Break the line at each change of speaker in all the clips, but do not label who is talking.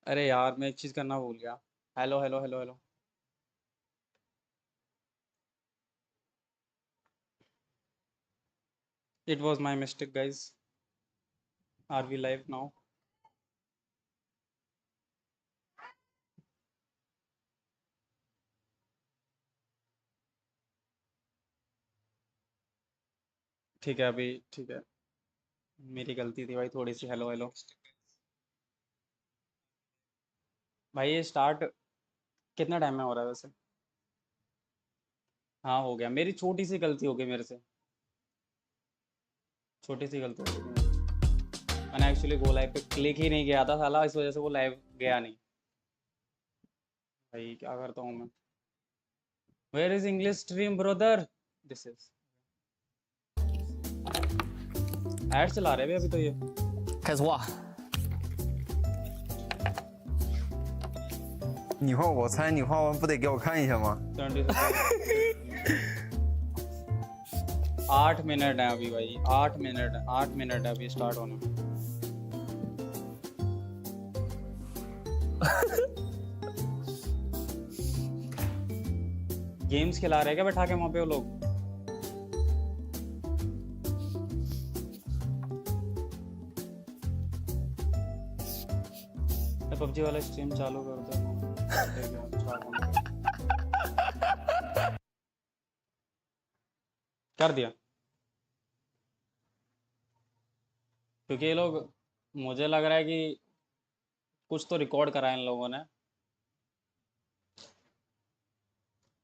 अरे यार मैं एक चीज करना भूल गया। Hello hello hello hello. It was my mistake guys. Are we live now? ठीक है अभी ठीक है। मेरी गलती थी भाई थोड़ी सी। हेलो हेलो भाई ये स्टार्ट कितना टाइम में हो रहा है वैसे? हाँ हो गया। मेरी छोटी सी गलती हो गई मेरे से। छोटी सी गलती हो गई थी मेरी। मैंने एक्चुअली गो लाइव पे क्लिक ही नहीं किया था साला, इस वजह से वो लाइव गया नहीं। भाई क्या करता हूँ मैं। Where is English stream brother? This is ad चला रहे हैं अभी तो ये।
开始画。
你画我猜，你画完不得给我看一下吗？
8 मिनट है अभी भाई। 8 मिनट है। 8 मिनट है अभी स्टार्ट होने में। गेम्स खिला रहे हैं क्या बैठा के वहां पे वो लोग? पबजी वाला स्ट्रीम चालू कर दो। कर दिया क्योंकि ये लोग, मुझे लग रहा है कि कुछ तो रिकॉर्ड करा है इन लोगों ने।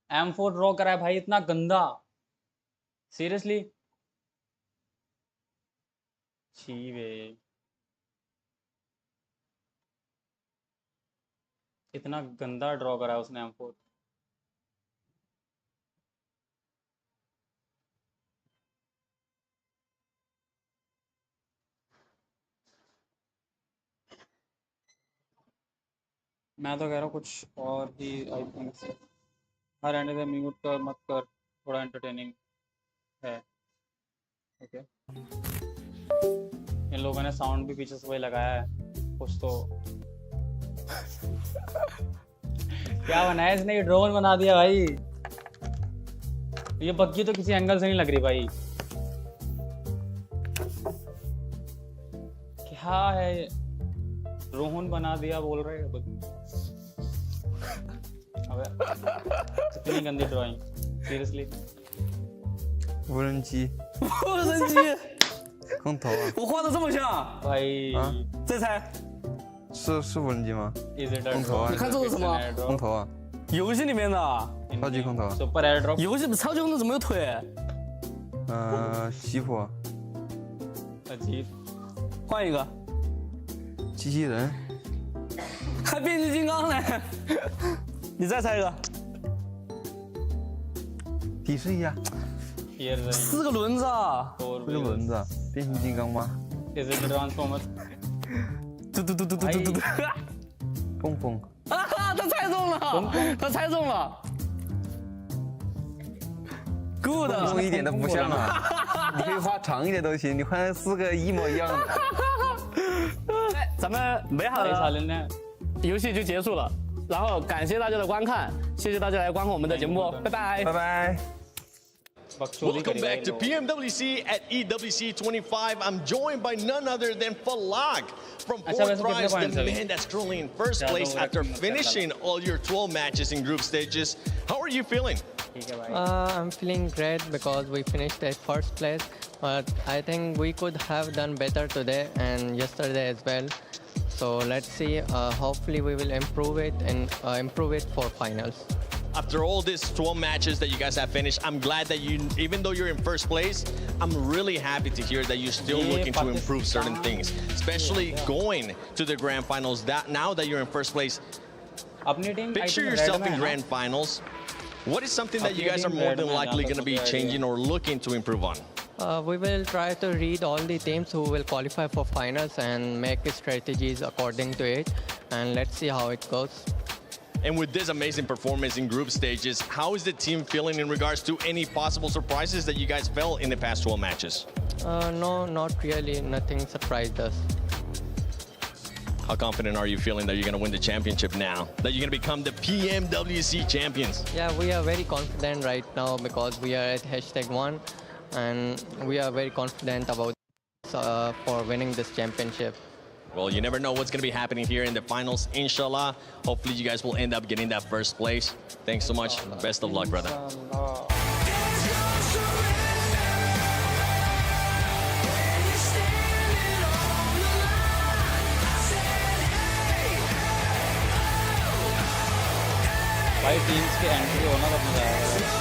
M4 ड्रॉ करा है भाई, इतना गंदा। सीरियसली छी वे, इतना गंदा ड्रॉ करा है उसने M4। मैं तो कह रहा हूँ कुछ और ही। आई थिंक हर एंड से म्यूट कर मत कर, थोड़ा एंटरटेनिंग है। ओके इन लोगों ने साउंड भी पीछे से वही लगाया है कुछ तो। क्या बनाया इसने? ये ड्रोन बना दिया भाई। ये बग्गी तो किसी एंगल से नहीं लग रही भाई। क्या है ये? रोहन बना दिया बोल रहे हैं बग्गी। अबे कितनी गंदी ड्राइंग। सीरियसली
无人机，
无人机，
空投啊，
我画的这么像，
भाई
再猜，
是无人机吗？
Is it a
空投啊
drone?
你看这是什么
Is it an airdrop?
空投啊，
游戏里面的，
超级空投啊，
Super airdrop?
游戏超级空投怎么有腿？
媳妇，
अजीब।
换一个，
机器人，
还变形金刚呢，你再猜一个，
提示一下，
Here's a
4个轮子啊，
four
这个轮
wheels.
子，变形金刚吗？
Is it a transformer?
嘟嘟嘟嘟嘟嘟嘟嘟，
蹦蹦，
啊，他猜中了，他猜中了，good，
蹦蹦一点都不像啊，你可以画长一点都行，你画4个一模一样的。
咱们美好
भाई
的
साले ने
游戏就结束了，然后感谢大家的观看，谢谢大家来观看我们的节目，拜拜。
拜拜。
बकचोदी
Welcome
करेगा
back
ये
to
लोग।
PMWC at EWC 25. I'm joined by none other than Falag from
अच्छा,
Fourth
वैसे कितने
Prize,
points
the
अभी?
man that's currently in first
ज़्यादा
place
हो रहा है,
after
कीमत
finishing all your 12 matches in group stages. How are you feeling?
ठीक है भाई।
I'm feeling great because we finished at first place, but I think we could have done better today and yesterday as well. So let's see. Hopefully, we will improve it and improve it for finals.
After all these 12 matches that you guys have finished, I'm glad that you, even though you're in first place, I'm really happy to hear that you're still
Yeah,
looking to
Pakistan.
improve certain things, especially going to the grand finals. That now that you're in first place,
अपनी team
picture yourself in grand finals. What is something that you guys are more than likely going to be changing or looking to improve on?
We will try to read all the teams who will qualify for finals and make strategies according to it, and let's see how it goes.
And with this amazing performance in group stages, how is the team feeling in regards to any possible surprises that you guys felt in the past 12 matches?
No, not really. Nothing surprised us.
How confident are you feeling that you're going to win the championship now? That you're going to become the PMWC champions?
Yeah, we are very confident right now because we are at #1 and we are very confident about for winning this championship.
Well, you never know what's going to be happening here in the finals, inshallah. Hopefully you guys will end up getting that first place. Thanks so much. Best of luck, brother.
भाई teams की entry होना तो मजा आएगा।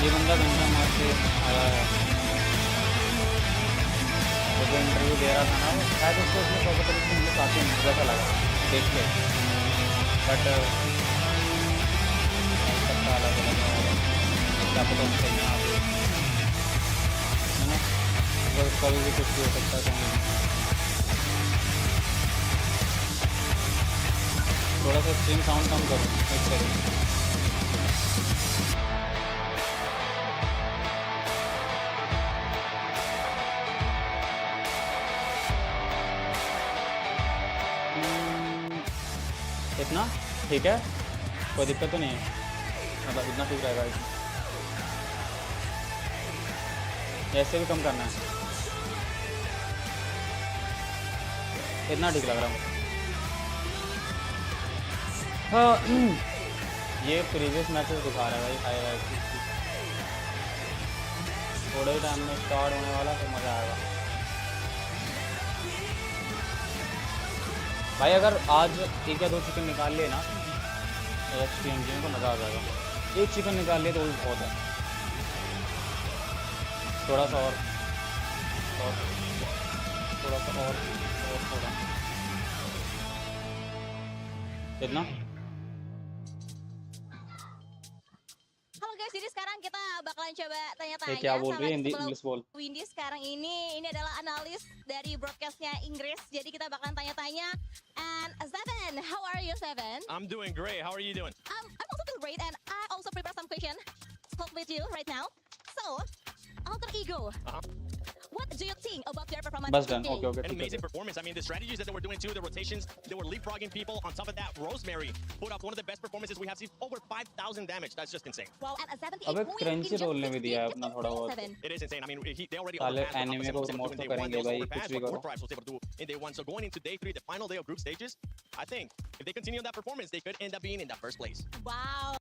ये बंदा गंदा मार के आया है। जब वो इंटरव्यू दे रहा था ना, शायद उसको उसमें प्रॉपर मुझे काफ़ी मजा लगा देख के, बट सबका अलग अलग है, क्या पता उसका यहाँ पे है ना, बस कभी भी कुछ भी हो सकता है कहीं। थोड़ा सा स्क्रीन साउंड कम करो, एक सेकंड। इतना ठीक है, कोई दिक्कत तो नहीं है, मतलब इतना ठीक रहेगा। ऐसे भी कम करना है, इतना ठीक लग रहा है। हाँ, ये प्रीवियस मैचेस दिखा रहा है भाई, हाई थोड़े टाइम में स्टार्ट होने वाला, तो मज़ा आएगा भाई। अगर आज 1 या 2 चिकन निकाल लिए ना एक्सपीरियंस को, मज़ा आ जाएगा। 1 चिकन निकाल लिए तो वो बहुत है। थोड़ा सा और थोड़ा सा और थोड़ा, कितना?
Halo guys, jadi sekarang kita bakalan coba tanya-tanya
क्या बोल रही है?
sama
इंग्लिश बोल।
Windy sekarang ini adalah analis dari broadcastnya Inggris. Jadi kita bakalan tanya-tanya. And Seven, how are you, Seven?
I'm doing great. How are you doing?
I'm also doing great, and I also prepare some questions to talk with you right now. So, Alter Ego, what do you think about their performance
बस done,
today?
Okay okay
An
ठीक
amazing
है।
performance. I mean, the strategies that they were doing too, the rotations, they were leapfrogging people. On top of that, Rosemary put up one of the best performances we have seen. Over 5,000 damage. That's just insane.
Wow, and 78
अबे
points in
crunchy
just
roll ने
6
भी दिया है
games.
अपना थोड़ा बहुत।
Seven.
It is insane. I mean, they already
साले
overpassed what
anime
Opposite
को
was able to
promote
do
तो
in day one.
करेंगे
They also
भाई,
overpassed
कुछ भी
what
करो।
War Tribes was able to do in day one. So going into day 3, the final day of group stages, I think if they continue that performance, they could end up being in that first place.
Wow.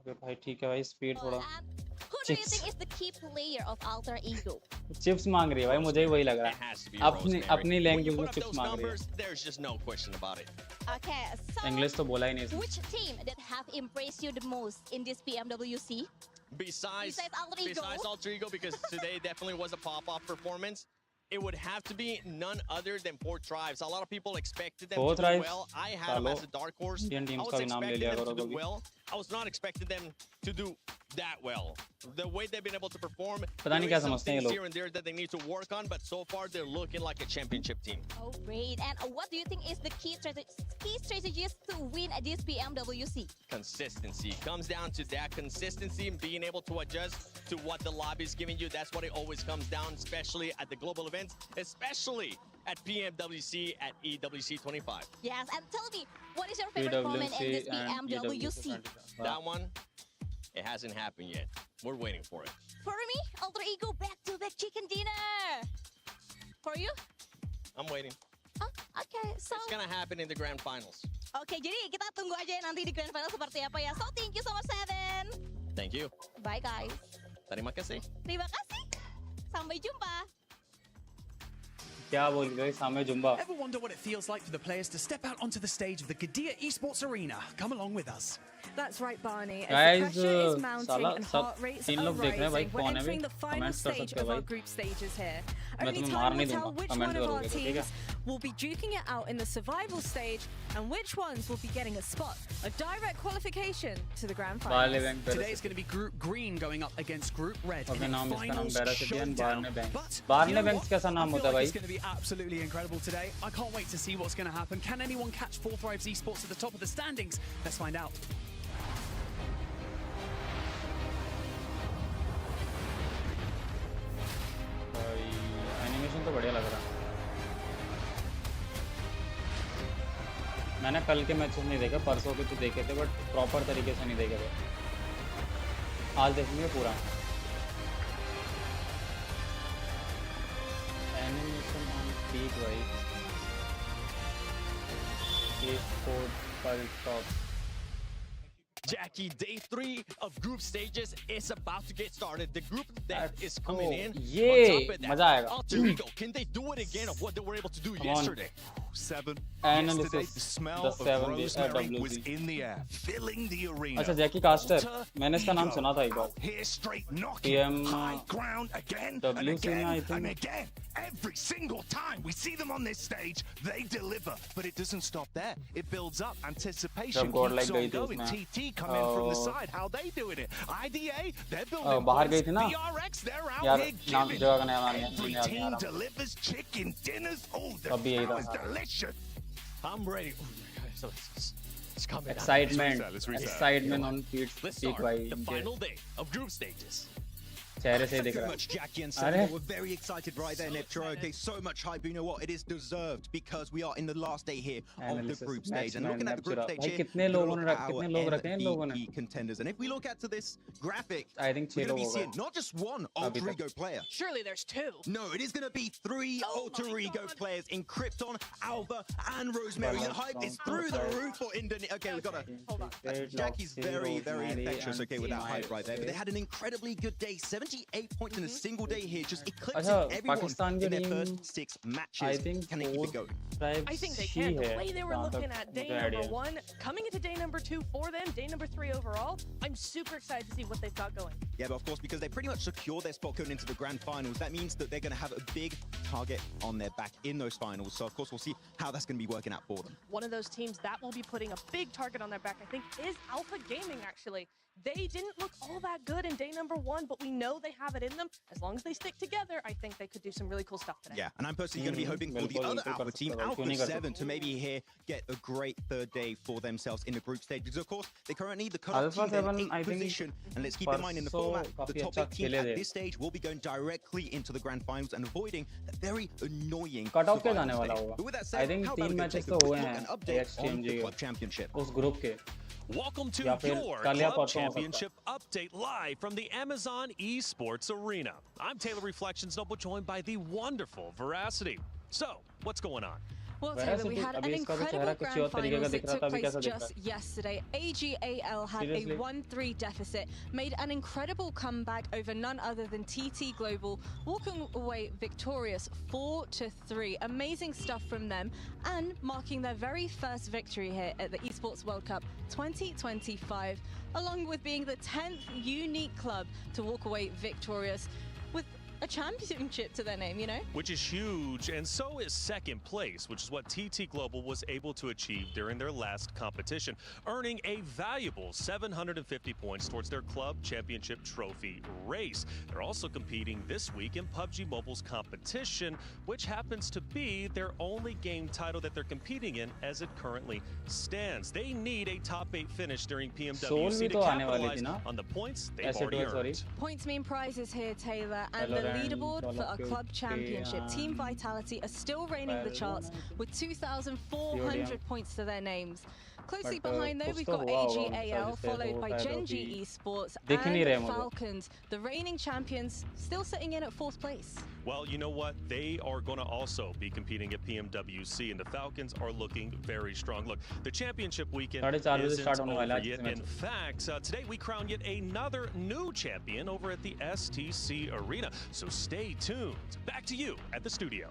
अबे भाई ठीक है भाई, speed थोड़ा।
And who do you
Chips.
think is the key player of Alter Ego?
Chips मांग रही है भाई, मुझे ही वही लग रहा
It
है।
has to be
अपनी
Rosemary.
अपनी
When you
लैंग्वेज
put
में
up
चिप्स
those
मांग रही है।
numbers, there's just no question about it.
Okay, so
English तो बोला ही नहीं इसने।
which team that have impressed you the most in this PMWC?
Besides
Alter Ego.
Alter Ego, because today definitely was a pop-off performance, it would have to be none other than 4 Tribes. A lot of people expected them
Four
to
Tribes?
do well. I had them
Chalo.
as a dark horse.
Indian teams
I was
का भी नाम ले
expecting
लिया
them
करो
to do
कभी।
well. I was not expecting them to do that well. The way they've been able to perform,
पता नहीं
there
क्या
is some
समझते हैं ये
things
लोग।
here and there that they need to work on, but so far they're looking like a championship team.
Oh, great. And what do you think is the key strategies to win this PMWC?
Consistency comes down to that consistency and being able to adjust to what the lobby is giving you. That's what it always comes down, especially at the global events, especially at PMWC at EWC 25.
Yes, and tell me, what is your favorite moment in this
and
PMWC?
That one, it hasn't happened yet. We're waiting for it.
For me, Alter Ego back-to-back chicken dinner. For you?
I'm waiting.
Oh, okay, so
It's gonna happen in the grand finals.
oke, jadi kita tunggu aja nanti di grand final seperti apa ya. So thank you so much, Seven.
Thank you.
Bye guys.
Terima kasih.
Terima kasih. Sampai jumpa.
क्या बोल रही है सामने Zumba?
Ever wonder what it feels like for the players to step out onto the stage of the Qiddiya Esports Arena? Come along with us. That's right, Barney. As
Guys,
the pressure is mounting
साला
and
सब
heart rates
तीन
are
लोग देख रहे हैं भाई,
rising, we're
कौन है
entering
भाई?
the final
Comments कर
stage
सकते हो
of our
भाई।
group stages here.
मैं
Only
तुम्हें
time
मार
will
नहीं
tell
दूंगा,
which
comment
one of our
करोगे तो, ठीक है?
teams will be duking it out in the survival stage and which ones will be getting a spot, a direct qualification to the grand
barley
finals.
Bank
Today it's going to be Group Green going up against Group Red
okay,
in a
नाम इसका नाम
finals
बैरासिटियन
showdown.
Barley bank.
But
barley
you know
bank
what?
कैसा
I
नाम
feel
होता है
like
भाई?
it's going to be absolutely incredible today. I can't wait to see what's going to happen. Can anyone catch Four Thrives Esports at the top of the standings? Let's find out.
भाई animation तो बढ़िया लग रहा है। मैंने कल के matches नहीं देखे, परसों के तो देखे थे, बट प्रॉपर तरीके से नहीं देखे थे। आज देखेंगे पूरा। एनिमेशन ऑन पीक भाई, top.
Jackie, day 3 of group stages is about to get started. The group that is coming in.
ये
on top of that,
मजा आएगा।
Alter Ego, can they do it again of what they were able to do
Come on.
yesterday?
7.
Analysis,
Yesterday, the smell
the
of
7
rosemary
EWC.
was in the air, filling the arena.
अच्छा, जैकी caster,
Alter
मैंने इसका नाम
Ego
सुना था एक बार।
out here straight knocking high ground again and
WC में I
again
think।
and again. Every single time we see them on this stage, they deliver. But it doesn't stop there. It builds up. Anticipation
जब God
keeps
like गई
on
थी
going.
उसमें।
TT come in from the side. How they doing it? IDA, they're building
बाहर
points.
गई थी ना?
BRX, they're out
यार,
here
नाम
giving.
जगह का नाम याद नहीं
Every
आ
team
रहा।
delivers chicken dinners. Oh, the
अभी यही
food is
था।
delicious.
I'm ready. So it's coming out.
Excitement,
Let's reset.
excitement on peak
Let's
peak
start
भाई।
the
इनके
final day of group stages.
चेहरे से ही दिख
Thank you
रहा
very much, Jackie and
Are?
Stella. We're very excited right there, Neptro. Okay, so much hype. You know what? It is deserved because we are in the last day here of the
Analysis,
group stage. And
match
looking at the group
Neptune.
stage
भाई
here,
कितने
we're
लोगों
gonna
ने
look at
कितने
our
लोग रखे हैं इन लोगों ने?
MVP contenders. And if we look at to this graphic,
I think
we're
6
going to
लोग
be
होगा।
seeing not just one
अभी
alter
तक।
ego player.
Surely there's two.
No, it is going to be 3
Oh
alter
my
ego
God.
players in Krypton, Alva, and Rosemary. The hype is through the roof for Indonesia. Okay, we've got to.
Hold on.
Jackie's very, very infectious, okay, with that hype right there. But they had an incredibly good day. 78 points in a single day here, just eclipsing
अच्छा,
everyone
Pakistan की
in their
team
first 6
I
matches.
think
Can they keep it going?
I think they can. The way they were looking at day
मुझे
number
idea।
1, coming into day number 2 for them, day number 3 overall, I'm super excited to see what they've got going.
Yeah, but of course, because they pretty much secure their spot going into the grand finals, that means that they're going to have a big target on their back in those finals. So, of course, we'll see how that's going to be working out for them.
One of those teams that will be putting a big target on their back, I think, is Alpha Gaming, actually. They didn't look all that good in day number 1, but we know they have it in them. As long as they stick together, I think they could do some really cool stuff today.
Yeah, and I'm personally going to be hoping for the
बिल्कुल,
other
बिल्कुल
Alpha
कर
team,
सकते हो, क्यों नहीं
Alpha
कर
7,
सकते?
to maybe here get a great third day for themselves in the group stage. Because, of course, they currently the cutoff
Alpha
team in
7,
8th
I think,
position. And let's keep in mind in the
परसों
format, the
काफी
top
अच्छा
8 team
खेले
at
थे।
this stage will be going directly into the grand finals and avoiding that very annoying
Cut off क्या
survival
जाने वाला
stage.
होगा?
But with that
I
said,
think
how about
3
we go
matches
take a
तो
quick
हुए
look
हैं
and update on
HDMG
the
के,
club championship.
उस group के।
Welcome to
या फिर
your
कल या
Club
परसों हो सकता है।
Championship update live from the Amazon Esports Arena. I'm Taylor Reflections Noble, joined by the wonderful Veracity. So, what's going on?
Well, Taylor, we
Veracity,
had an
अभी इसका तो चेहरा
incredible
कुछ
grand
और तरीके का
finals
दिख
that
रहा था,
took
अभी
place
कैसा दिख रहा
just
है?
yesterday. AGAL had
Seriously?
a 1-3 deficit, made an incredible comeback over none other than TT Global, walking away victorious 4-3. Amazing stuff from them, and marking their very first victory here at the Esports World Cup 2025, along with being the 10th unique club to walk away victorious with a championship to their name, you know?
Which is huge, and so is second place, which is what TT Global was able to achieve during their last competition, earning a valuable 750 points towards their club championship trophy race. They're also competing this week in PUBG Mobile's competition, which happens to be their only game title that they're competing in as it currently stands. They need a top 8 finish during PMWC
भी
to
तो आने वाली थी
capitalize
ना?
on the points they've
ऐसे
already
तो
earned.
Sorry.
Points mean prizes here, Taylor, and the
Valorant,
leaderboard for
Call
our
of
club
Duty,
championship. Team Vitality are still reigning the charts with 2,400 points to their names. Closely
But,
behind, though,
कुछ
we've
तो
got
हुआ होगा उनके
AGAL,
साथ, जिससे
followed
वो
by
शायद
Genji
अभी
Esports
दिख ही नहीं रहे
and
मुझे।
Falcons, the reigning champions, still sitting in at 4th place.
Well, you know what? They are going to also be competing at PMWC, and the Falcons are looking very strong. Look, the championship weekend
4:30 बजे
isn't
start होने वाला
over
है
yet.
आज से
In fact, today we crown yet another new champion over at the STC Arena. So stay tuned. Back to you at the studio.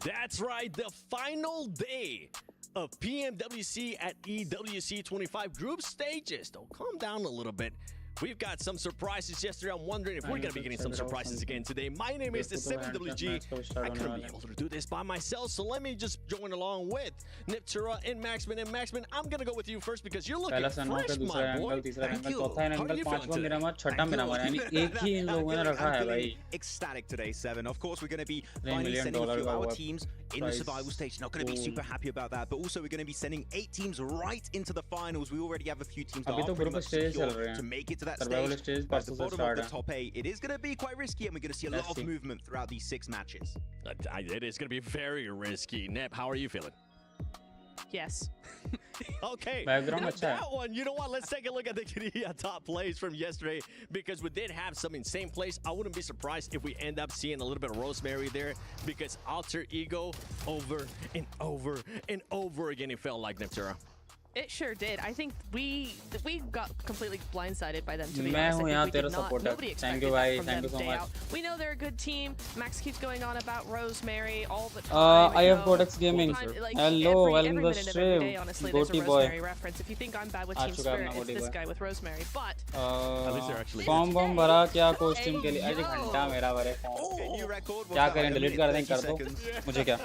That's right, the final day of PMWC at EWC 25 group stages. Don't calm down a little bit. We've got some surprises yesterday. I'm wondering if we're going to be getting some surprises again today. My name is the 7WG. I couldn't be able to do this by myself, so let me just join along with Niptura and Maxman. And Maxman, I'm going to go with you first because you're looking fresh, my boy. Thank you. How are you feeling today?
I'm feeling ecstatic today, Seven. Of course, we're going to be finally sending a few of our teams in the survival stage. Not going to be super happy about that, but also we're going to be sending 8 teams right into the finals. We already have a few teams that are pretty much secure to make it to that stage. At the bottom of the top 8, it is going to be quite risky, and we're going to see a lot of movement throughout these 6 matches.
It is going to be very risky. Nep, how are you feeling?
Yes.
Okay, that one, you know what? Let's take a look at the top plays from yesterday because we did have some insane plays. I wouldn't be surprised if we end up seeing a little bit of Rosemary there because Alter Ego over and over and over again, it felt like, Neptura.
It sure did. I think we got completely blindsided by them, to be honest. I think we did not. Nobody expected that from them day out. We know they're a good team. Max keeps going on about Rosemary all the time.
I have Codex Gaming. Hello, welcome to the stream.
Honestly, there's a Rosemary reference. If you think I'm bad with Team Spirit, it's this guy with Rosemary. But
at least they're actually
form बम भरा क्या coach team के लिए अरे घंटा मेरा भरे form क्या करें डिलीट कर दें कर दो मुझे क्या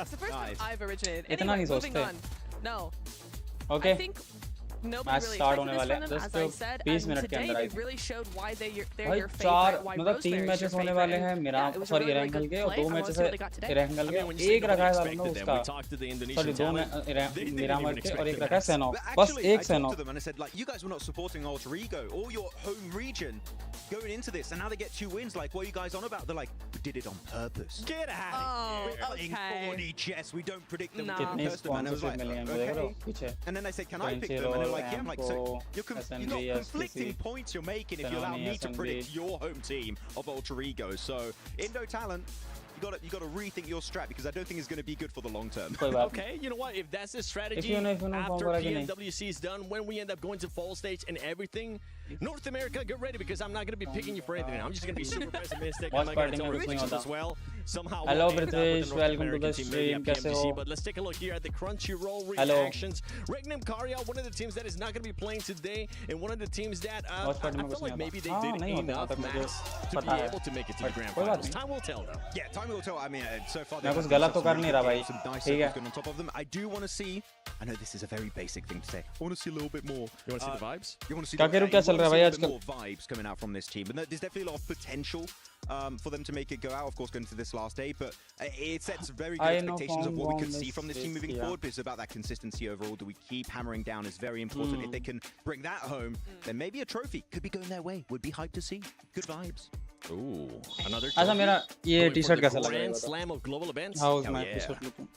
इतना नहीं सोचते
No.
Okay.
I think
match start होने वाले हैं जस्ट 20 मिनट के अंदर आई भाई 4 मतलब 3 मैचेस होने वाले हैं मेरा सॉरी इरेंगल के और 2 मैचेस है इरेंगल के एक रखा है सालों में उसका सॉरी 2 मिरामर के और एक रखा है सेनो बस एक सेनो
you guys were not supporting Alter Ego or your home region going into this, and now they get 2 wins. Like, what are you guys on about? They're like, we did it on purpose.
Get out of here.
We're playing 40 chess. We don't predict them. And I was like, okay. And then they said, can I pick them? And they're like, yeah. I'm like, so you're not conflicting points you're making if you allow me to predict your home team of Alter Ego. So, Indo Talent, you got to rethink your strat because I don't think it's going to be good for the long term.
Okay, you know what? If that's the strategy, after PMWC is done, when we end up going to fall stage and everything, North America, get ready because I'm not going to be picking you for anything. I'm just going to be super pessimistic. I'm not going to tell predictions as well. Somehow,
hello, British. Welcome to the stream.
But let's take a look here at the Crunchyroll reactions. Regnum Karya, one of the teams that is not going to be playing today, and one of the teams that I feel like maybe they did enough max to be able to make it to the grand finals. Time will tell, though.
Yeah, time will tell. I mean, so far
मैं कुछ गलत तो कर नहीं रहा भाई
ठीक है on top of them. I do want to see. I know this is a very basic thing to say. I want to see a little bit more.
You want to see the vibes?
You want to see
क्या चल रहा है भाई आजकल
more vibes coming out from this team, but there's definitely a lot of potential for them to make it go out. Of course, going to this last day, but it sets very good expectations of what we could see from this team moving forward. But it's about that consistency overall that we keep hammering down is very important. If they can bring that home, then maybe a trophy could be going their way. Would be hyped to see. Good vibes.
Ooh, another.
अच्छा मेरा ये T-shirt कैसा लग रहा है?
Grand Slam of global events.
How is my T-shirt looking?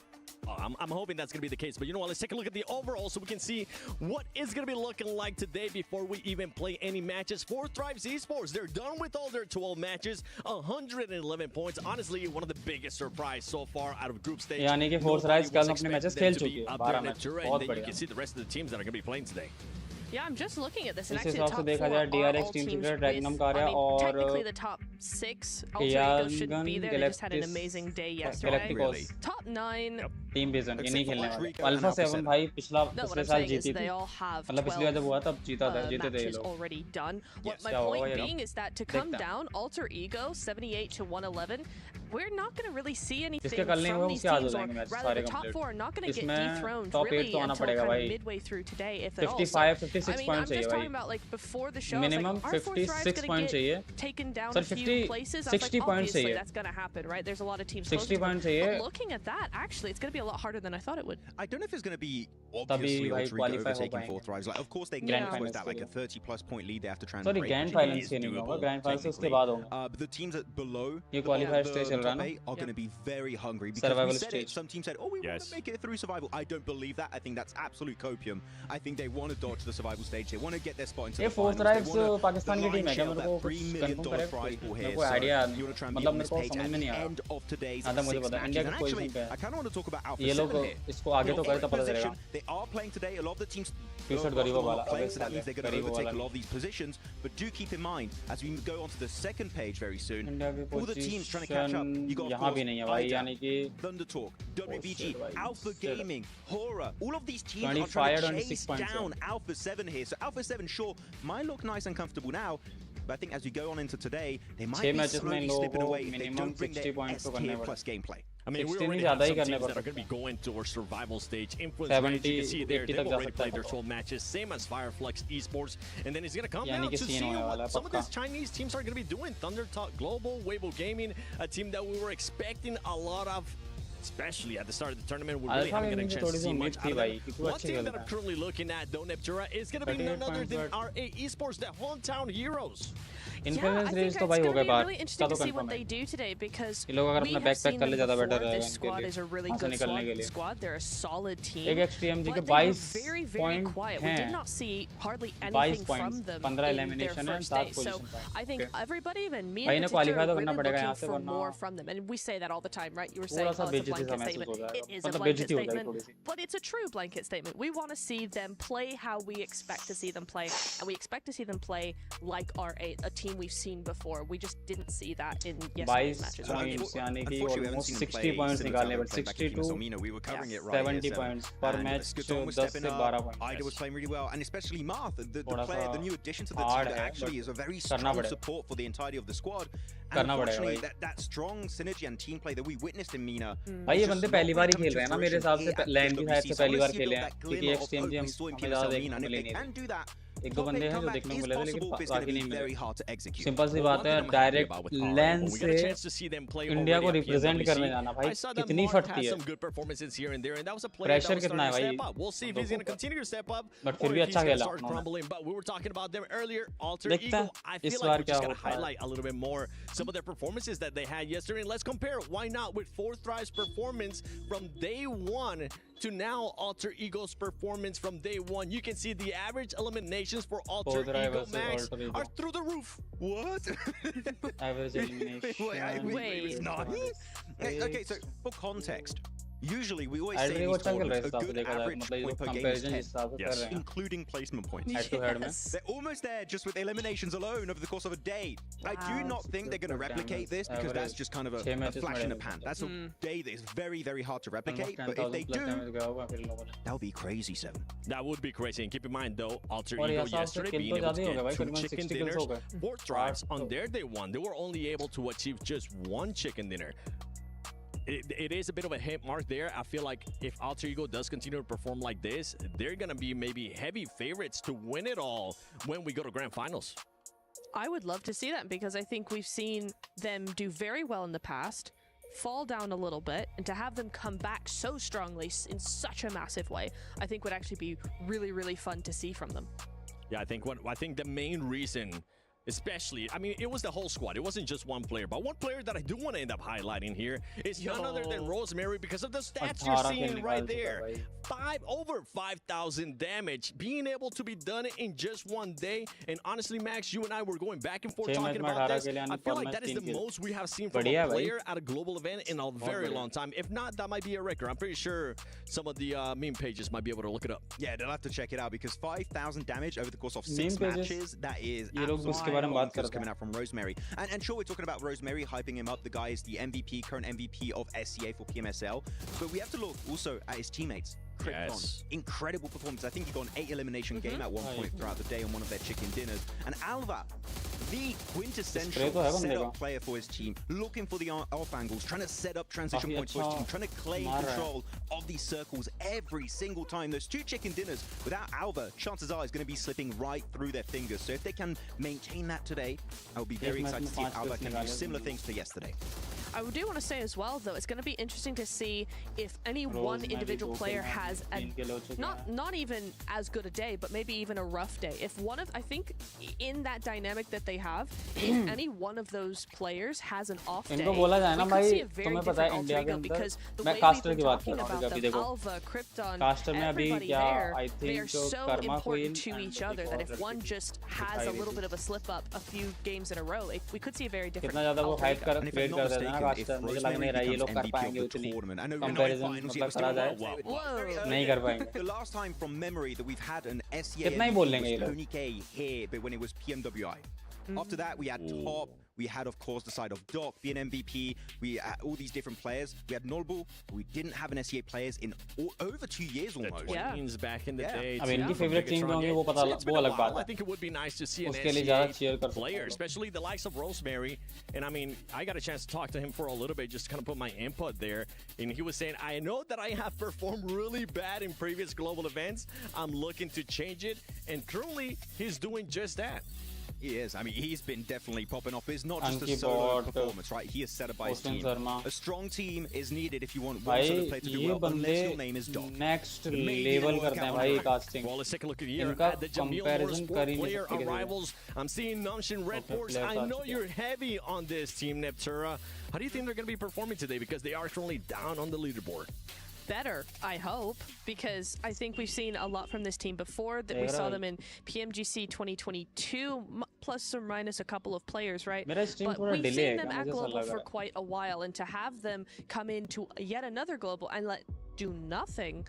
I'm hoping that's going to be the case. But you know what? Let's take a look at the overall so we can see what is going to be looking like today before we even play any matches. For Thrives Esports, they're done with all their 12 matches. 111 points. Honestly, one of the biggest surprise so far out of group stage.
यानी कि force rise कल अपने matches खेल चुके हैं 12 match बहुत बढ़िया.
You can see the rest of the teams that are going to be playing today.
Yeah, I'm just looking at this.
And actually, the top 4 are all teams with,
technically the top 6. Alter Ego shouldn't be there. They just had an amazing day yesterday. Top 9.
Team Vision, ये नहीं खेलने वाले. Alpha 7 भाई पिछले साल जीती थी. मतलब पिछली बार जब हुआ तब जीते थे ये लोग.
Already done. What my point being is that to come down, Alter Ego 78 to 111. We're not going to really see anything from these teams, or rather the top 4 are not going to get dethroned really until kind of midway through today, if at all.
55, 56
I mean, I'm just talking about like before the show,
minimum
like,
56 points
get taken down a few places. I was like, obviously that's going to happen, right? There's a lot of teams
60 points
but looking at that, actually, it's going to be a lot harder than I thought it would.
I don't know if it's going to be obviously Alter Ego overtaking 4 Thrives. Like, of course, they can close that like a 30+ point lead. They have to try and
break. Grand finals के नहीं होगा. Grand finals उसके बाद होगा.
But the teams that below
ये qualifier stage चल रहा है ना.
Are going to be very hungry because some teams said, oh, we want to make it through survival. I don't believe that. I think that's absolute copium. I think they want to dodge the survival stage. They want to get their spot into the finals.
They want Pakistan की team है क्या मेरे को $3 million
prize pool here.
मेरे को idea
you want to try and be on this page at the end of today's 6 matches. And actually, I kind of want to talk about Alpha
ये लोग
7 here.
इसको आगे तो करे तो पता चलेगा.
They are playing today. A lot of the teams
T-shirt गरीबों वाला,
playing,
अबे
so that means they're going to
गरीबों
overtake
वाला
a lot of these positions. But do keep in mind, as we go on to the second page very soon,
India की
all the teams trying to catch up. You got, of
यहाँ भी नहीं है भाई,
course,
यानी कि
Thunder Talk, WBG,
भाई,
Alpha
shit.
Gaming, Horror. All of these teams are
25
trying to
and
chase
6 points,
down Alpha 7 here. So Alpha 7, sure, might look nice and comfortable now. But I think as we go on into today, they might be slowly slipping away if they don't bring their S-tier plus gameplay.
I mean, we
16
already
ज़्यादा
have
he
some
करने
teams that
पड़ते
are going to be going towards survival stage. Influence
70,
range, you can see there,
80
they've
तक जा
already
सकता है
played their
वो.
12 matches, same as Fireflex Esports. And then it's going to come
यानी
down
कि
to
scene
see
होने वाला है
what some of
पक्का.
these Chinese teams are going to be doing. Thunder Talk Global, Weibo Gaming, a team that we were expecting a lot of, especially at the start of the tournament. We really haven't gotten a chance to see much out of them. One team that I'm currently looking at, though, Neptura, is going to be none other than RA Esports, the hometown heroes.
Influence race तो भाई हो गए बाहर.
Really interesting to see what they do today because
ये लोग अगर अपना backpack कर ले ज़्यादा बेटर रहेगा
this squad is a really good squad. They're a solid team.
एक XTMG के
But they were
22
very
point
quiet. We
हैं.
did not see hardly
22
anything
points,
from them
15
in their
elimination है,
first
7
day. So
position पर.
I think everybody, even me
भाई
in
इन्हें
particular,
qualify तो
are
करना
really
पड़ेगा यहाँ
looking
से
for
वरना
more from them. And we say that all the time, right? You were saying,
थोड़ा सा
oh, it's a
बेइज्जती सा
blanket
महसूस
statement.
हो जाएगा.
It is a
मतलब
blanket
बेइज्जती हो जाएगी
statement,
थोड़ी सी.
but it's a true blanket statement. We want to see them play how we expect to see them play, and we expect to see them play like RA, a team we've seen before. We just didn't see that in yesterday's matches.
points यानी कि
Unfortunately, we haven't
almost
seen them
60
play
points
since
निकालने
we
पर
played back in
62
Filomena. We were covering it right
70
here,
points per
and
match
Skuton was
10
stepping
से
up.
12 points.
Ida was playing really well, and especially Marth, the
थोड़ा
player,
सा
the new addition to the
hard
team that
है,
actually
but
is a very
करना
strong
पड़ेगा.
support for the entirety of the squad. And
करना पड़ेगा
unfortunately,
भाई.
that strong synergy and team play that we witnessed in Mina.
भाई ये बंदे पहली बार ही खेल रहे हैं ना मेरे हिसाब से लैंड की साइड से पहली बार खेले हैं क्योंकि XTMG हमें ज़्यादा देखने को मिले नहीं थे. एक दो बंदे हैं जो देखने को मिले थे लेकिन बाकी नहीं मिले. सिंपल सी बात है डायरेक्ट लैंड से इंडिया को रिप्रेजेंट करने जाना भाई कितनी फटती है. प्रेशर कितना है भाई. बट फिर भी अच्छा खेला उन्होंने. देखते हैं इस बार क्या होता है.
a little bit more some of their performances that they had yesterday. And let's compare, why not, with 4thrive's performance from day one to now Alter Ego's performance from day one. You can see the average eliminations for Alter Ego Max are through the roof. What?
Average elimination.
Wait. Okay, so for context, usually we always say
वो चल रहा है
a
हिसाब से
good
देखा जाए
average
मतलब ये
point
लोग
per game is
कंपैरिजन
10,
हिसाब से कर रहे हैं
including placement points.
Head to head में.
They're almost there just with eliminations alone over the course of a day. I do not think they're going to replicate this because that's just kind of a flash in the pan. That's a day that is very, very hard to replicate. But if they do, that would be crazy, 7.
That would be crazy. And keep in mind, though, Alter
और
Ego
ये साथ से
yesterday
किल
being
तो
able
ज्यादा
to
ही होगा भाई.
get 2
करीबन
chicken
60 kills हो
dinners,
गए.
4thrives on their day one, they were only able to achieve just 1 chicken dinner. It is a bit of a hit mark there. I feel like if Alter Ego does continue to perform like this, they're going to be maybe heavy favorites to win it all when we go to grand finals.
I would love to see that because I think we've seen them do very well in the past, fall down a little bit, and to have them come back so strongly in such a massive way, I think would actually be really, really fun to see from them.
Yeah, I think the main reason, especially, I mean, it was the whole squad. It wasn't just one player. But one player that I do want to end up highlighting here is none other than Rosemary because of the stats you're seeing right there. Over 5,000 damage, being able to be done in just one day. And honestly, Max, you and I were going back and forth talking about this. I feel like that is the most we have seen from a player at a global event in a very long time. If not, that might be a record. I'm pretty sure some of the meme pages might be able to look it up.
Yeah, they'll have to check it out because 5,000 damage over the course of 6 matches, that is coming out from Rosemary. And sure, we're talking about Rosemary, hyping him up. The guy is the MVP, current MVP of SCA for PMSL. But we have to look also at his teammates. Krypton, incredible performance. I think he got an 8 elimination game at one point throughout the day on one of their chicken dinners. And Alva, the quintessential setup player for his team, looking for the off angles, trying to set up transition points for his team, trying to claim control of these circles every single time. Those 2 chicken dinners without Alva, chances are, is going to be slipping right through their fingers. So if they can maintain that today, I will be very excited to see if Alva can do similar things to yesterday.
I do want to say as well, though, it's going to be interesting to see if any one individual player has not even as good a day, but maybe even a rough day. If one of, I think, in that dynamic that they have, if any one of those players has an off day, we could see a very different Alter Ego because the way we've been talking about them, Alva, Krypton, everybody there, they are so important to each other that if one just has a little bit of a slip up a few games in a row, we could see a very different Alter Ego.
And if I'm not mistaken,
caster मुझे लग नहीं रहा ये लोग कर पाएंगे उतनी comparison मतलब करा जाए नहीं कर पाएंगे
The last time from memory that we've had an SEA
कितना ही बोल लेंगे ये लोग
Tony K here, but when it was PMWI. After that, we had Top. We had, of course, the side of Doc being MVP. We had all these different players. We had Nolbu. We didn't have an SEA players in over 2 years almost.
Teams back in the day.
I mean, इनकी favorite team होंगी वो पता वो अलग बात है.
I think it would be nice to see an
उसके लिए ज़्यादा cheer कर
SEA player, especially the likes of Rosemary. And I mean, I got a chance to talk to him for a little bit, just to kind of put my input there. And he was saying, I know that I have performed really bad in previous global events. I'm looking to change it. And currently, he's doing just that.
He is. I mean, he's been definitely popping off. It's not just a solo performance, right? He is set up by his team. A strong team is needed if you want one solo player to do well, unless your name is Doc.
Next level करते हैं भाई casting.
Well, let's take a look at here at the Jamil Motorsport player arrivals. I'm seeing Namshin Red Force. I know you're heavy on this team, Neptura. How do you think they're going to be performing today? Because they are currently down on the leaderboard.
Better, I hope, because I think we've seen a lot from this team before. That we saw them in PMGC 2022, plus or minus a couple of players, right? But we've seen them at global for quite a while, and to have them come into yet another global and do nothing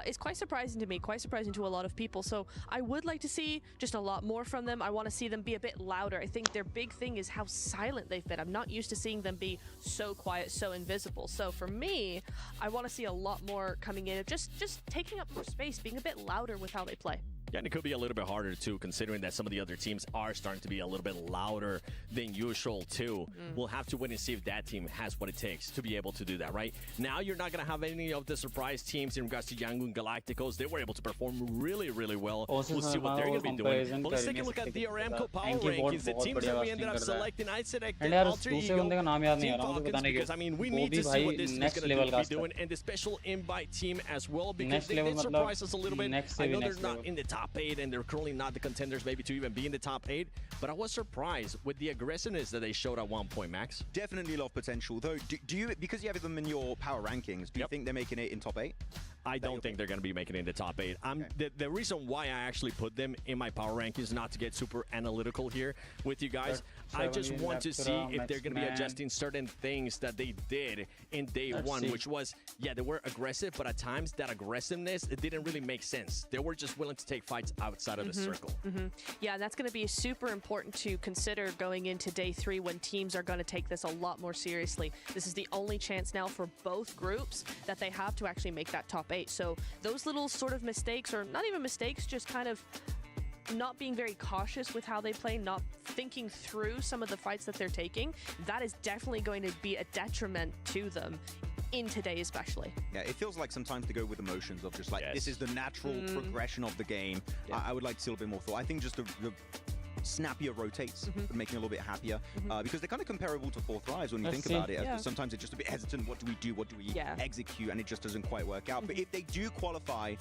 is quite surprising to me, quite surprising to a lot of people. So I would like to see just a lot more from them. I want to see them be a bit louder. I think their big thing is how silent they've been. I'm not used to seeing them be so quiet, so invisible. So for me, I want to see a lot more coming in, just taking up more space, being a bit louder with how they play.
Yeah, and it could be a little bit harder too, considering that some of the other teams are starting to be a little bit louder than usual too. We'll have to wait and see if that team has what it takes to be able to do that, right? Now you're not going to have any of the surprise teams in regards to Yangon Galacticos. They were able to perform really, really well. We'll see what they're going to be doing. But let's take a look at the Aramco Power Rankings. The teams that we ended up selecting, I selected Alter Ego, Team Falcons, because I mean, we need to see what this is going to be doing, and the special invite team as well, because they did surprise us a little bit. I know they're not in the top 8, and they're currently not the contenders maybe to even be in the top 8, but I was surprised with the aggressiveness that they showed at one point, Max.
Definitely a lot of potential, though. Do you, because you have them in your power rankings, do you think they're making it in top 8?
I don't think they're going to be making it in the top 8. The reason why I actually put them in my power rankings, not to get super analytical here with you guys, I just want to see if they're going to be adjusting certain things that they did in day one, which was, yeah, they were aggressive, but at times that aggressiveness, it didn't really make sense. They were just willing to take fights outside of the circle.
Yeah, that's going to be super important to consider going into day 3 when teams are going to take this a lot more seriously. This is the only chance now for both groups that they have to actually make that top 8. So those little sort of mistakes, or not even mistakes, just kind of not being very cautious with how they play, not thinking through some of the fights that they're taking, that is definitely going to be a detriment to them in today especially.
Yeah, it feels like sometimes they go with emotions of just like, this is the natural progression of the game. I would like to see a little bit more thought. I think just the snappier rotates would make me a little bit happier because they're kind of comparable to Fourth Rise when you think about it. Sometimes it's just a bit hesitant. What do we do? What do we execute? And it just doesn't quite work out. But if they do qualify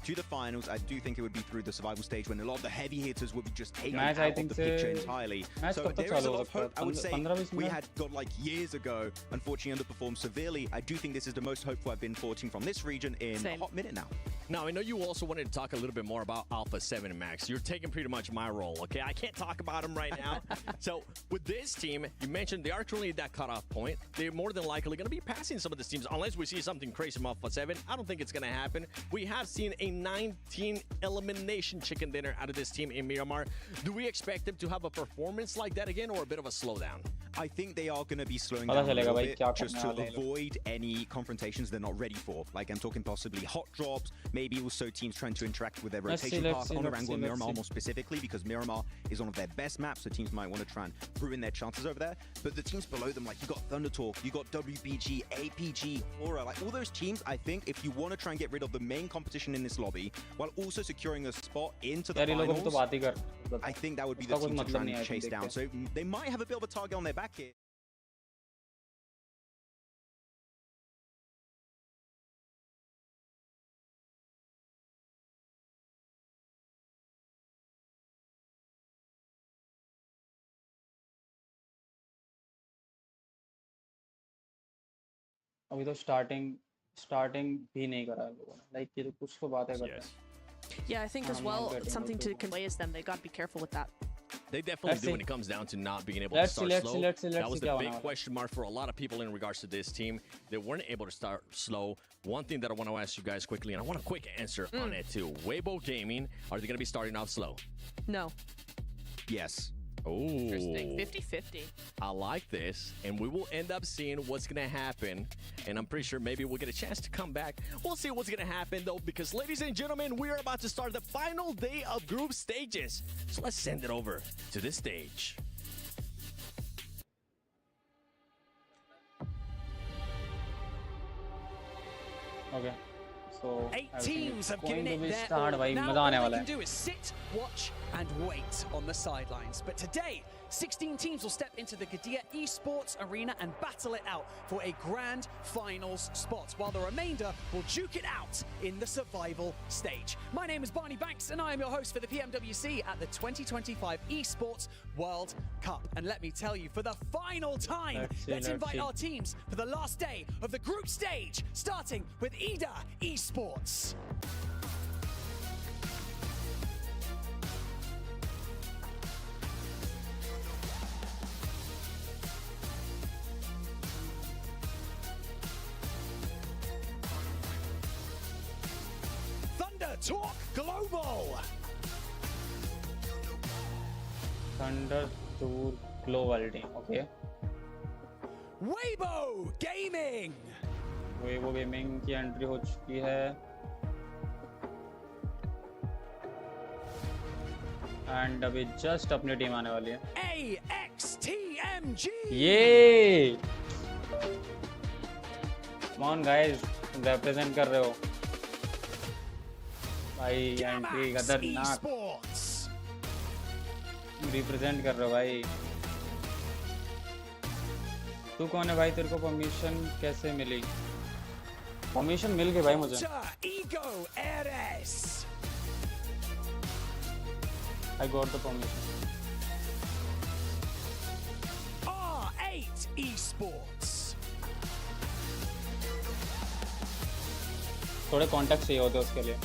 to the finals, I do think it would be through the survival stage when a lot of the heavy hitters would be just taken out of the picture entirely. So there is a lot of hope. I would say we had got like years ago, unfortunately underperformed severely. I do think this is the most hopeful I've been for a team from this region in a hot minute now.
Now, I know you also wanted to talk a little bit more about Alpha 7, Max. You're taking pretty much my role, okay? I can't talk about them right now. So with this team, you mentioned they are currently at that cutoff point. They're more than likely going to be passing some of these teams unless we see something crazy from Alpha 7. I don't think it's going to happen. We have seen a 19 elimination chicken dinner out of this team in Miramar. Do we expect them to have a performance like that again, or a bit of a slowdown?
I think they are going to be slowing down a little bit just to avoid any confrontations they're not ready for. Like, I'm talking possibly hot drops, maybe also teams trying to interact with their rotation path on Orango and Miramar more specifically, because Miramar is one of their best maps, so teams might want to try and ruin their chances over there. But the teams below them, like you got Thunder Talk, you got WBG, APG, Aura, like all those teams, I think if you want to try and get rid of the main competition in this lobby, while also securing a spot into the finals, I think that would be the team to try and chase down. So they might have a bit of a target on their back here.
अभी तो starting भी नहीं करा है लोगों ने, like ये तो कुछ तो बातें करते हैं.
Yeah, I think as well, something to convey is them. They got to be careful with that.
They definitely do when it comes down to not being able to start slow. That was the big question mark for a lot of people in regards to this team. They weren't able to start slow. One thing that I want to ask you guys quickly, and I want a quick answer on it too. Weibo Gaming, are they going to be starting off slow?
No.
Yes.
Oh.
Interesting. 50-50.
I like this, and we will end up seeing what's going to happen, and I'm pretty sure maybe we'll get a chance to come back. We'll see what's going to happen, though, because, ladies and gentlemen, we are about to start the final day of group stages. So let's send it over to this stage.
Okay. So
8 teams have given it their
all.
Now all they can do is sit, watch, and wait on the sidelines. But today, 16 teams will step into the Gadia Esports Arena and battle it out for a grand finals spot, while the remainder will duke it out in the survival stage. My name is Barney Banks, and I am your host for the PMWC at the 2025 Esports World Cup. And let me tell you, for the final time, let's invite our teams for the last day of the group stage, starting with EDA Esports. Talk Global.
Thunder Tour Global team. Okay.
Weibo Gaming.
Weibo Gaming की entry हो चुकी है. And अभी just अपनी team आने वाली है.
AXTMG.
ये. Come on guys, represent कर रहे हो. भाई एंट्री खतरनाक रिप्रेजेंट कर रहे हो भाई. तू कौन है भाई? तेरे को परमिशन कैसे मिली? परमिशन मिल गई भाई मुझे. I got the permission.
R8 Esports.
थोड़े कॉन्टेक्ट चाहिए होते उसके लिए.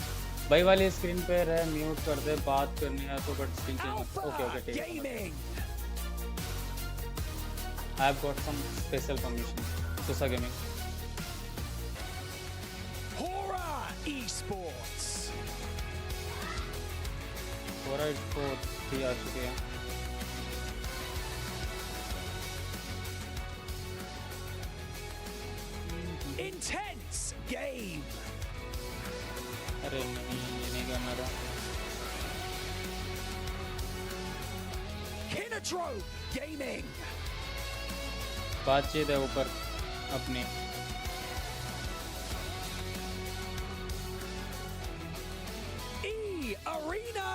भाई वाली स्क्रीन पे रह, म्यूट कर दे, बात करनी है तो बट स्क्रीन चेंज. ओके ठीक है. I have got some special permission. Susa Gaming.
Horror Esports.
Horror Esports भी आ चुके हैं.
Intense game.
अरे नहीं, ये नहीं करना था.
Kinetro Gaming.
बातचीत है ऊपर अपनी.
E Arena.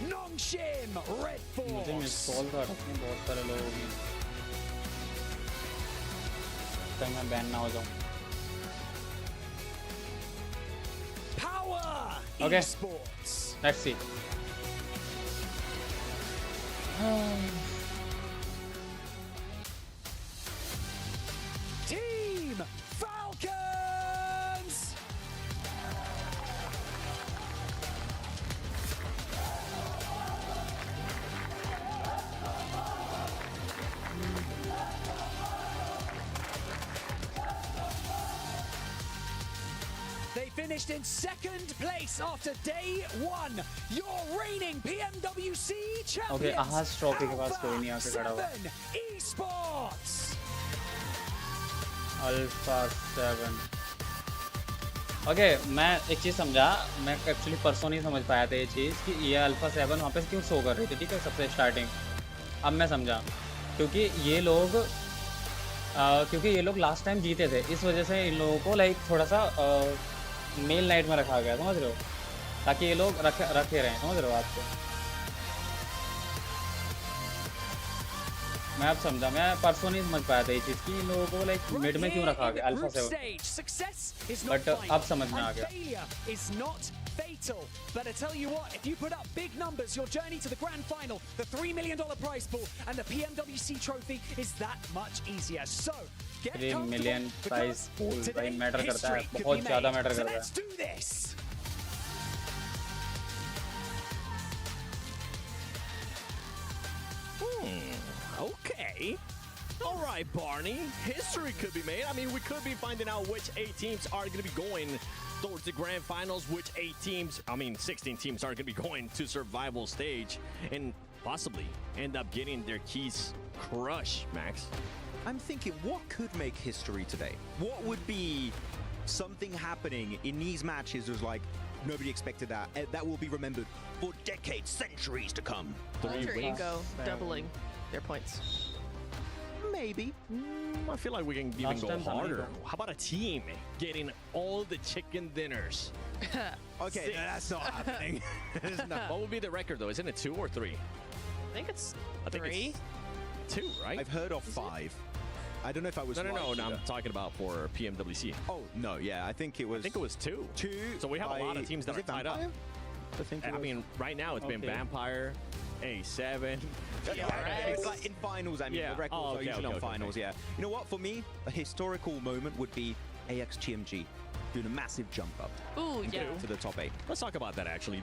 Nongshim Red Force.
मुझे मिसकॉल था अपने बहुत सारे लोगों की. कहीं मैं बैन ना हो जाऊं. Okay, let's see.
Team Falcons. They finished in second place after day one. Your reigning PMWC champions.
Okay, Ahas trophy के पास कोई नहीं आके खड़ा हुआ.
Esports.
Alpha 7. Okay, मैं एक चीज़ समझा. मैं एक्चुअली परसों नहीं समझ पाया था ये चीज़ कि ये Alpha 7 वहाँ पे क्यों शो कर रही थी. ठीक है, सबसे स्टार्टिंग. अब मैं समझा क्योंकि ये लोग लास्ट टाइम जीते थे, इस वजह से इन लोगों को लाइक थोड़ा सा मेल नाइट में रखा गया. समझ रहे हो, ताकि ये लोग रखे रहें. समझ रहे हो आपको? मैं अब समझा. मैं परसों नहीं समझ पाया था ये चीज़ कि इन लोगों को लाइक मिड में क्यों रखा गया Alpha 7. बट अब समझ में आ गया.
Fatal. But I tell you what, if you put up big numbers, your journey to the grand final, the $3 million prize pool, and the PMWC trophy is that much easier. So,
3 million price pool भाई matter करता है, बहुत ज़्यादा matter करता है.
Okay. All right, Barney. History could be made. I mean, we could be finding out which 8 teams are going to be going towards the grand finals, which 16 teams are going to be going to survival stage and possibly end up getting their keys crushed, Max.
I'm thinking, what could make history today? What would be something happening in these matches was like, nobody expected that. That will be remembered for decades, centuries to come.
Alter Ego doubling their points.
Maybe.
I feel like we can even go harder. How about a team getting all the chicken dinners?
Okay, that's not happening.
What would be the record, though? Isn't it 2 or 3?
I think it's 3.
It's 2, right?
I've heard of 5. I don't know if I was
No, I'm talking about for PMWC.
Oh, no, yeah, I think it was
2.
2.
So we have a lot of teams that are tied up.
I
mean, right now it's been Vampire, A7.
It's like in finals, I mean, the records are usually on finals, yeah. You know what, for me, a historical moment would be AXTMG doing a massive jump up.
Ooh, yeah.
To the top 8.
Let's talk about that, actually.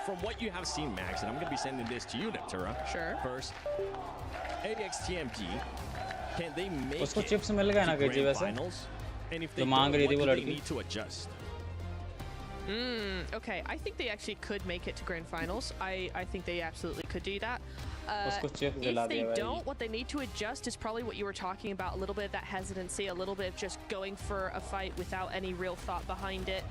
From what you have seen, Max, and I'm going to be sending this to you, Neptura.
Sure.
First, AXTMG, can they make
उसको
it
chips मिल गया ना
to
KG
grand
वैसे
finals? And if they
जो मांग रही थी वो
what do they
लड़की.
need to adjust?
Okay, I think they actually could make it to grand finals. I think they absolutely could do that. If they don't, what they need to adjust is probably what you were talking about, a little bit of that hesitancy, a little bit of just going for a fight without any real thought behind it.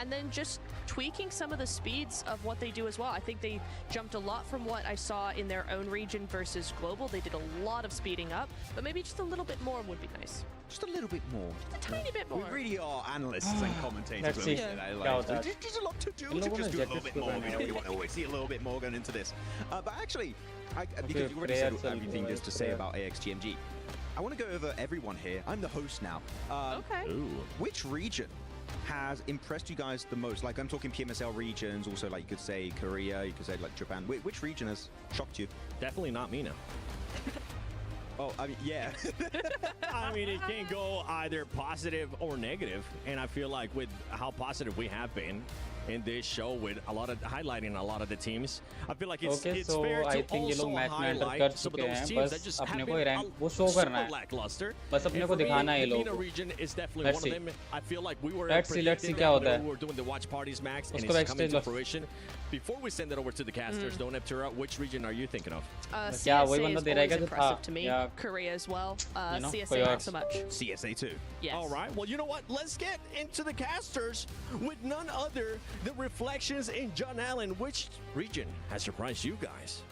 And then just tweaking some of the speeds of what they do as well. I think they jumped a lot from what I saw in their own region versus global. They did a lot of speeding up, but maybe just a little bit more would be nice.
Just a little bit more.
Just a tiny bit more.
We really are analysts and commentators.
Let's see.
There's a lot to do. To just do a little bit more. We want to always see a little bit more going into this. But actually, because you already said everything there's to say about AXTMG, I want to go over everyone here. I'm the host now.
Okay.
Which region has impressed you guys the most? Like, I'm talking PMSL regions, also like you could say Korea, you could say like Japan. Which region has shocked you?
Definitely not Mina.
Oh, I mean, yeah.
I mean, it can go either positive or negative, and I feel like with how positive we have been in this show with a lot of highlighting a lot of the teams, I feel like it's
so
fair
I
to
think ये लोग
also
match में enter कर
highlight some of
चुके
those
हैं,
teams that
बस
just
अपने
have
को
been
rank वो शो करना है,
lackluster.
बस अपने को दिखाना है ये लोगों को.
region is definitely
Let's
one
see.
of them. I feel like we were
Let's see
predicting
क्या
that
होता है.
we were doing the watch parties, Max, and
उसको
it's coming to
backstage
fruition. Before we send it over to the casters, though, Neptura, which region are you thinking of?
क्या वही बंदा
CSA is
दे रहा है
always
क्या जो था
impressive to me.
या
Korea as well.
you know,
CSA
कोई
not
और.
so much.
CSA too.
Yes.
All right. Well, you know what? Let's get into the casters with none other than Reflections and John Allen. Which region has surprised you guys?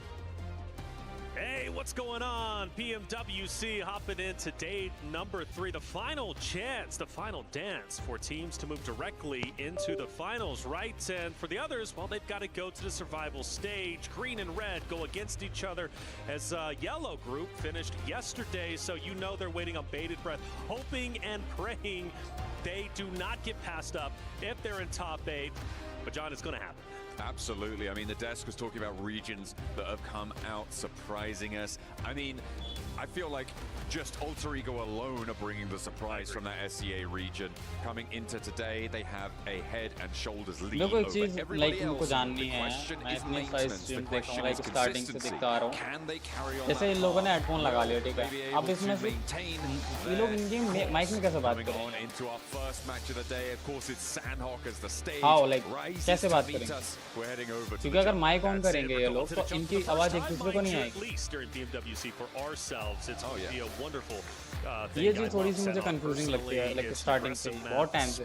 Hey, what's going on? PMWC hopping in today, number 3, the final chance, the final dance for teams to move directly into the finals, right? And for the others, well, they've got to go to the survival stage. Green and red go against each other as yellow group finished yesterday, so you know they're waiting on bated breath, hoping and praying they do not get passed up if they're in top 8. But John, it's going to happen.
Absolutely. I mean, the desk was talking about regions that have come out surprising us. I mean, I feel like just Alter Ego alone are bringing the surprise from that SEA region. Coming into today, they have a head and shoulders lead over everybody else. The question is maintenance. The question is consistency. Can they carry on
जैसे इन लोगों ने headphone लगा लिया, ठीक है. अब इसमें से ये लोग इनके माइक में कैसे बात करेंगे?
On into our first match of the day, of course, it's Sandhawk as the stage rises
कैसे
to
बात
meet
करेंगे?
us. We're heading over to
क्योंकि अगर माइक ऑन करेंगे ये लोग तो इनकी आवाज एक दूसरे को नहीं आएगी.
At least during PMWC for ourselves, it's going to be a wonderful
ये चीज थोड़ी सी मुझे कंफ्यूजिंग लगती है, लाइक स्टार्टिंग से बहुत टाइम से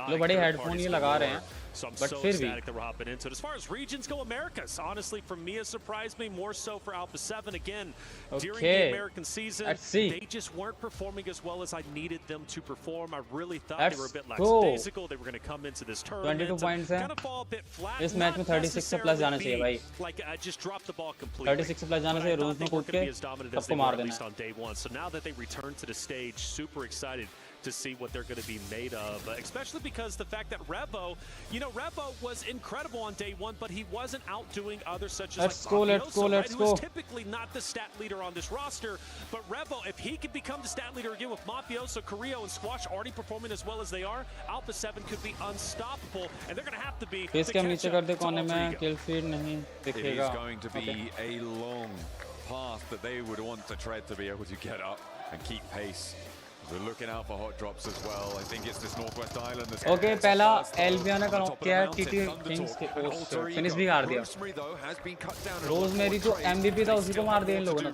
लोग बड़े हेडफोन ये लगा रहे हैं.
So I'm
but
so
फिर भी
ecstatic that we're hopping into it. As far as regions go, Americas, honestly, for me, it surprised me more so for Alpha 7. Again, during the American season, they just weren't performing as well as I needed them to perform. I really thought they were a bit lackadaisical. They were going to come into this tournament
22 points हैं.
kind of fall a bit flat.
इस match में 36 से plus जाना चाहिए भाई.
Like I just dropped the ball completely.
36 से plus जाने से रूल्स में कूद के सबको मार देना.
On day 1. So now that they return to the stage, super excited to see what they're going to be made of, especially because the fact that Revo, Revo was incredible on day one, but he wasn't outdoing others such as
let's go,
who is typically not the stat leader on this roster. But Revo, if he could become the stat leader again with Mafioso, Carrillo, and Squash already performing as well as they are, Alpha 7 could be unstoppable, and they're going to have to be the catch-up to Alter Ego.
It is going to be a long path that they would want to tread to be able to get up and keep pace. We're looking out for hot drops as well. I think it's this Northwest Island.
Okay, पहला एल्बिया ने किया TT Kings के post finish भी कर दिया. Rosemary जो MVP था उसी को मार दिया इन लोगों ने.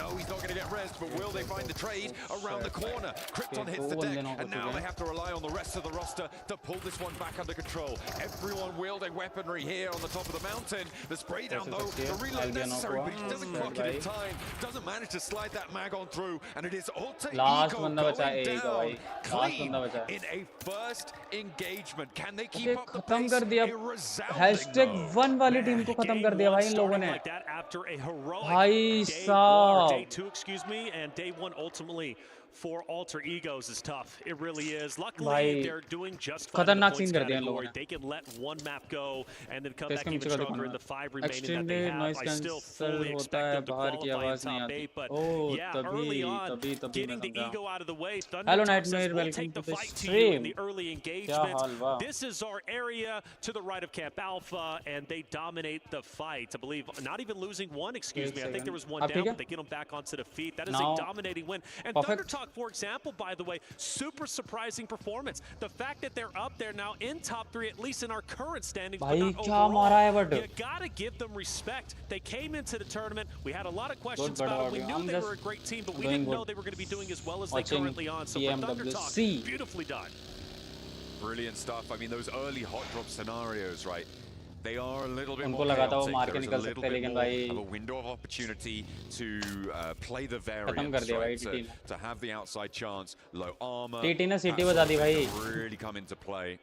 No, he's not going to get rest, but will they find the trade around the corner? Krypton hits the deck, and now they have to rely on the rest of the roster to pull this one back under control. Everyone wielding weaponry here on the top of the mountain. The spray down though, the reload necessary, but he doesn't clock it in time. Doesn't manage to slide that mag on through, and it is Alter
last
Ego
बंदा बचा है
going
एक भाई
down
last बंदा बचा है
in a first engagement. Can they keep up the
खत्म
pace?
कर दिया #1 वाली टीम को खत्म कर दिया भाई इन लोगों ने भाई साहब
Day 2, excuse me, and day 1 ultimately for Alter Egos is tough. It really is. Luckily, they're doing just fine in the points category. They can let one map go and then come back even stronger in the 5 remaining that they have. I still fully expect them to qualify in top 8, but yeah, early on, getting the ego out of the way, Thunder Talk says we'll take the fight to you in the early engagement. This is our area to the right of Camp Alpha, and they dominate the fight. I believe not even losing one, excuse me. I think there was one down, but they get them back onto the feet. That is a dominating win. And Thunder Talk, for example, by the way, super surprising performance. The fact that they're up there now in top 3, at least in our current standings, but not overall, you gotta give them respect. They came into the tournament. We had a lot of questions about them. We knew they were a great team, but we didn't know they were going to be doing as well as they currently are. So for Thunder Talk, beautifully done.
Brilliant stuff. I mean, those early hot drop scenarios, right? They are a little bit
उनको
more
लगा था वो
chaotic.
मार के
There's a
निकल
little
सकते हैं
bit
लेकिन
more
भाई
of a window of opportunity to play the
खत्म कर
variance,
दिया भाई
right?
TT ने
To have the outside chance, low armor.
TT ने सीटी बजा दी भाई
Really come into play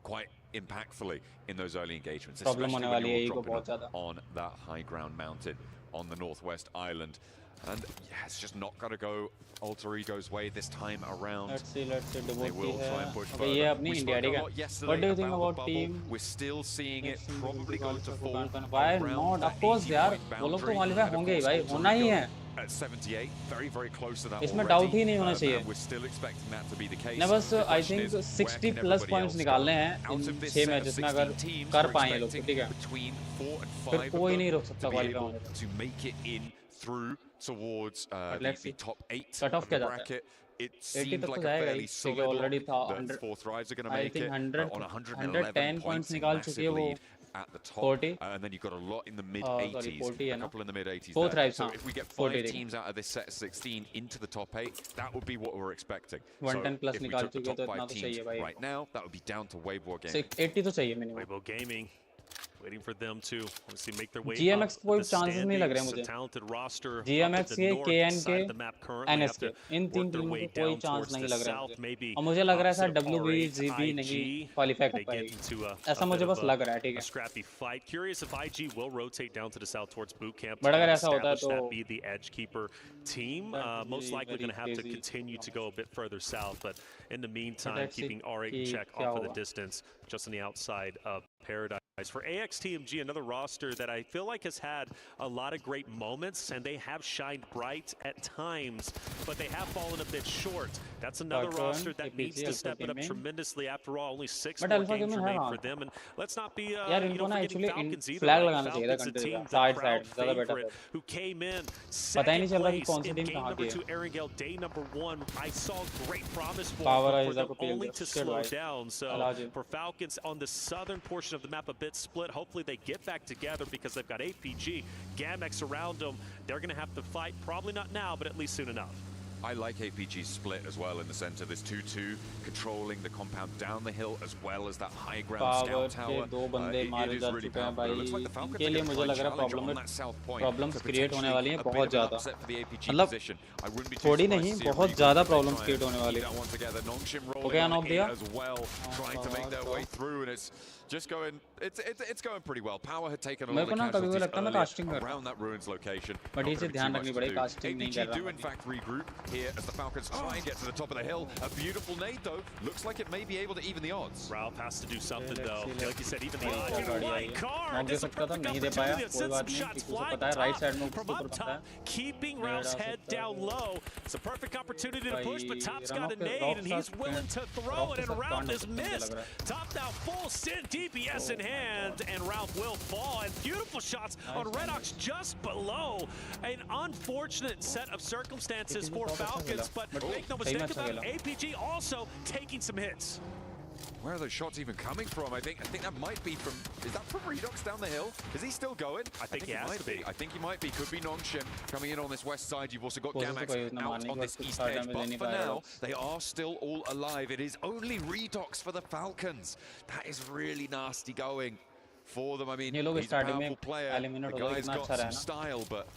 quite impactfully in those early engagements,
problem होने
especially when
वाली है
you're
को बहुत
dropping
ज़्यादा
on that high ground mountain on the Northwest Island. And yeah, it's just not going to go Alter Ego's way this time around.
Let's see
They will try and push
okay,
further.
ये अपनी
We
India
spoke a
ठीक
lot
है
yesterday
what do you think
about
about
the bubble.
team
We're still seeing it probably going to fall
why
around
not
that
of course
80
यार
point
वो लोग तो
boundary.
Qualify
And of
होंगे ही
course,
भाई
Alter
होना ही
Ego
है
at 78, very, very close to that
इसमें
already.
Doubt ही नहीं होना चाहिए
We're still expecting that to be the case.
नहीं बस
The
I
question
think
is,
60
where can
plus
everybody
points
else
निकालने
go?
हैं
Out
in
of this
6
set of
matches में
16
अगर
teams,
कर
we're
पाए ये लोग तो
expecting
ठीक है
between 4 and 5
फिर कोई नहीं
of
रोक
them
सकता
to be
क्वालीफाई
able
होने
to make it in through towards
let's
the
see.
top 8
Cut off
of the
क्या जाता है?
bracket. It
80
seemed
तक
like
तो
a
जाएगा
fairly
ही
solid
क्योंकि ऑलरेडी था
block.
100
The fourth Thrives are going to
I
make
think
it
100
on 111
110
points,
points निकाल चुकी है
massive
वो
lead at the top.
40
And then you've got a lot in the mid
sorry
80s,
40 है
a
ना
couple in the mid 80s
4
there.
Thrives
So
हाँ
if we get
40
5 teams out of this set of 16 into the top 8, that would be what we're expecting.
110 plus
if we
निकाल
took the
चुके
top
तो इतना
5
तो चाहिए
teams
भाई
right now, that would be down to Weibo Gaming.
80 तो चाहिए minimum
Weibo Gaming waiting for them to obviously make their way
GMX
up
कोई
the
chances नहीं लग रहे
standings.
मुझे
A talented roster
GMX
up at the
के
north
KN
side
के
of the map currently have
NS के
to
इन तीन
work their
टीमों
way
को कोई
down
चांस
towards
नहीं
the
लग रहा है
south,
मुझे
maybe
और मुझे लग रहा है
opposite
शायद
of
WBGB
R8,
नहीं
IG.
क्वालीफाई
They
कर
get
पाएगी
into
ऐसा
a
मुझे
bit
बस
of
लग रहा है ठीक
a
है
scrappy fight. Curious if IG will rotate down to the south towards boot camp
but
to
अगर ऐसा होता है
establish
तो
that be the edge keeper team. Most likely going to have to continue to go a bit further south, but in the meantime, keeping R8 in check off of the distance, just on the outside of Paradise. For AXTMG, another roster that I feel like has had a lot of great moments, and they have shined bright at times, but they have fallen a bit short. That's another roster that needs to step it up tremendously. After all, only 6 more games remain for them, and let's not be forgetting Falcons either. Right? Falcons, a team, the crowd favorite, who came in second place in game number 2, Erangel, day number 1. I saw great promise for them only to slow down. So for Falcons on the southern portion of the map, a bit split. Hopefully they get back together because they've got APG, Gamex around them. They're going to have to fight, probably not now, but at least soon enough.
I like APG's split as well in the center. There's 2-2 controlling the compound down the hill as well as that high ground scout tower.
दो बंदे मारे जा चुके हैं भाई इनके लिए मुझे लग रहा है प्रॉब्लम्स क्रिएट होने वाली हैं बहुत ज़्यादा मतलब थोड़ी नहीं बहुत ज़्यादा प्रॉब्लम्स क्रिएट होने वाली हैं ओके नॉक दिया
just going it's going pretty well. Power had taken a
मेरे
lot
को
of
ना कभी-कभी लगता है मैं
casualties
कास्टिंग कर
around that ruins location.
But इसे ध्यान रखनी पड़ेगी कास्टिंग नहीं कर
APG
रहा
do in fact regroup here as the Falcons try and get to the top of the hill. A beautiful nade, though. Looks like it may be able to even the odds.
Ralph has to do something, though. Like you said, even the odds. White card. This is a perfect opportunity to send some shots flying from up top, keeping Ralph's head down low. It's a perfect opportunity to push, but Top's got a nade, and he's willing to throw it, and Ralph is missed. Top now full send, DPS in hand, and Ralph will fall. And beautiful shots on Redox just below. An unfortunate set of circumstances for Falcons, but make no mistake about it, APG also taking some hits.
Where are those shots even coming from? I think that might be from... Is that from Redox down the hill? Is he still going?
I think he has to be.
I think he might be. Could be Nongshim coming in on this west side. You've also got Gamax out on this east edge. But for now, they are still all alive. It is only Redox for the Falcons. That is really nasty going for them. I mean, he's a powerful player. The guy's got some style, but...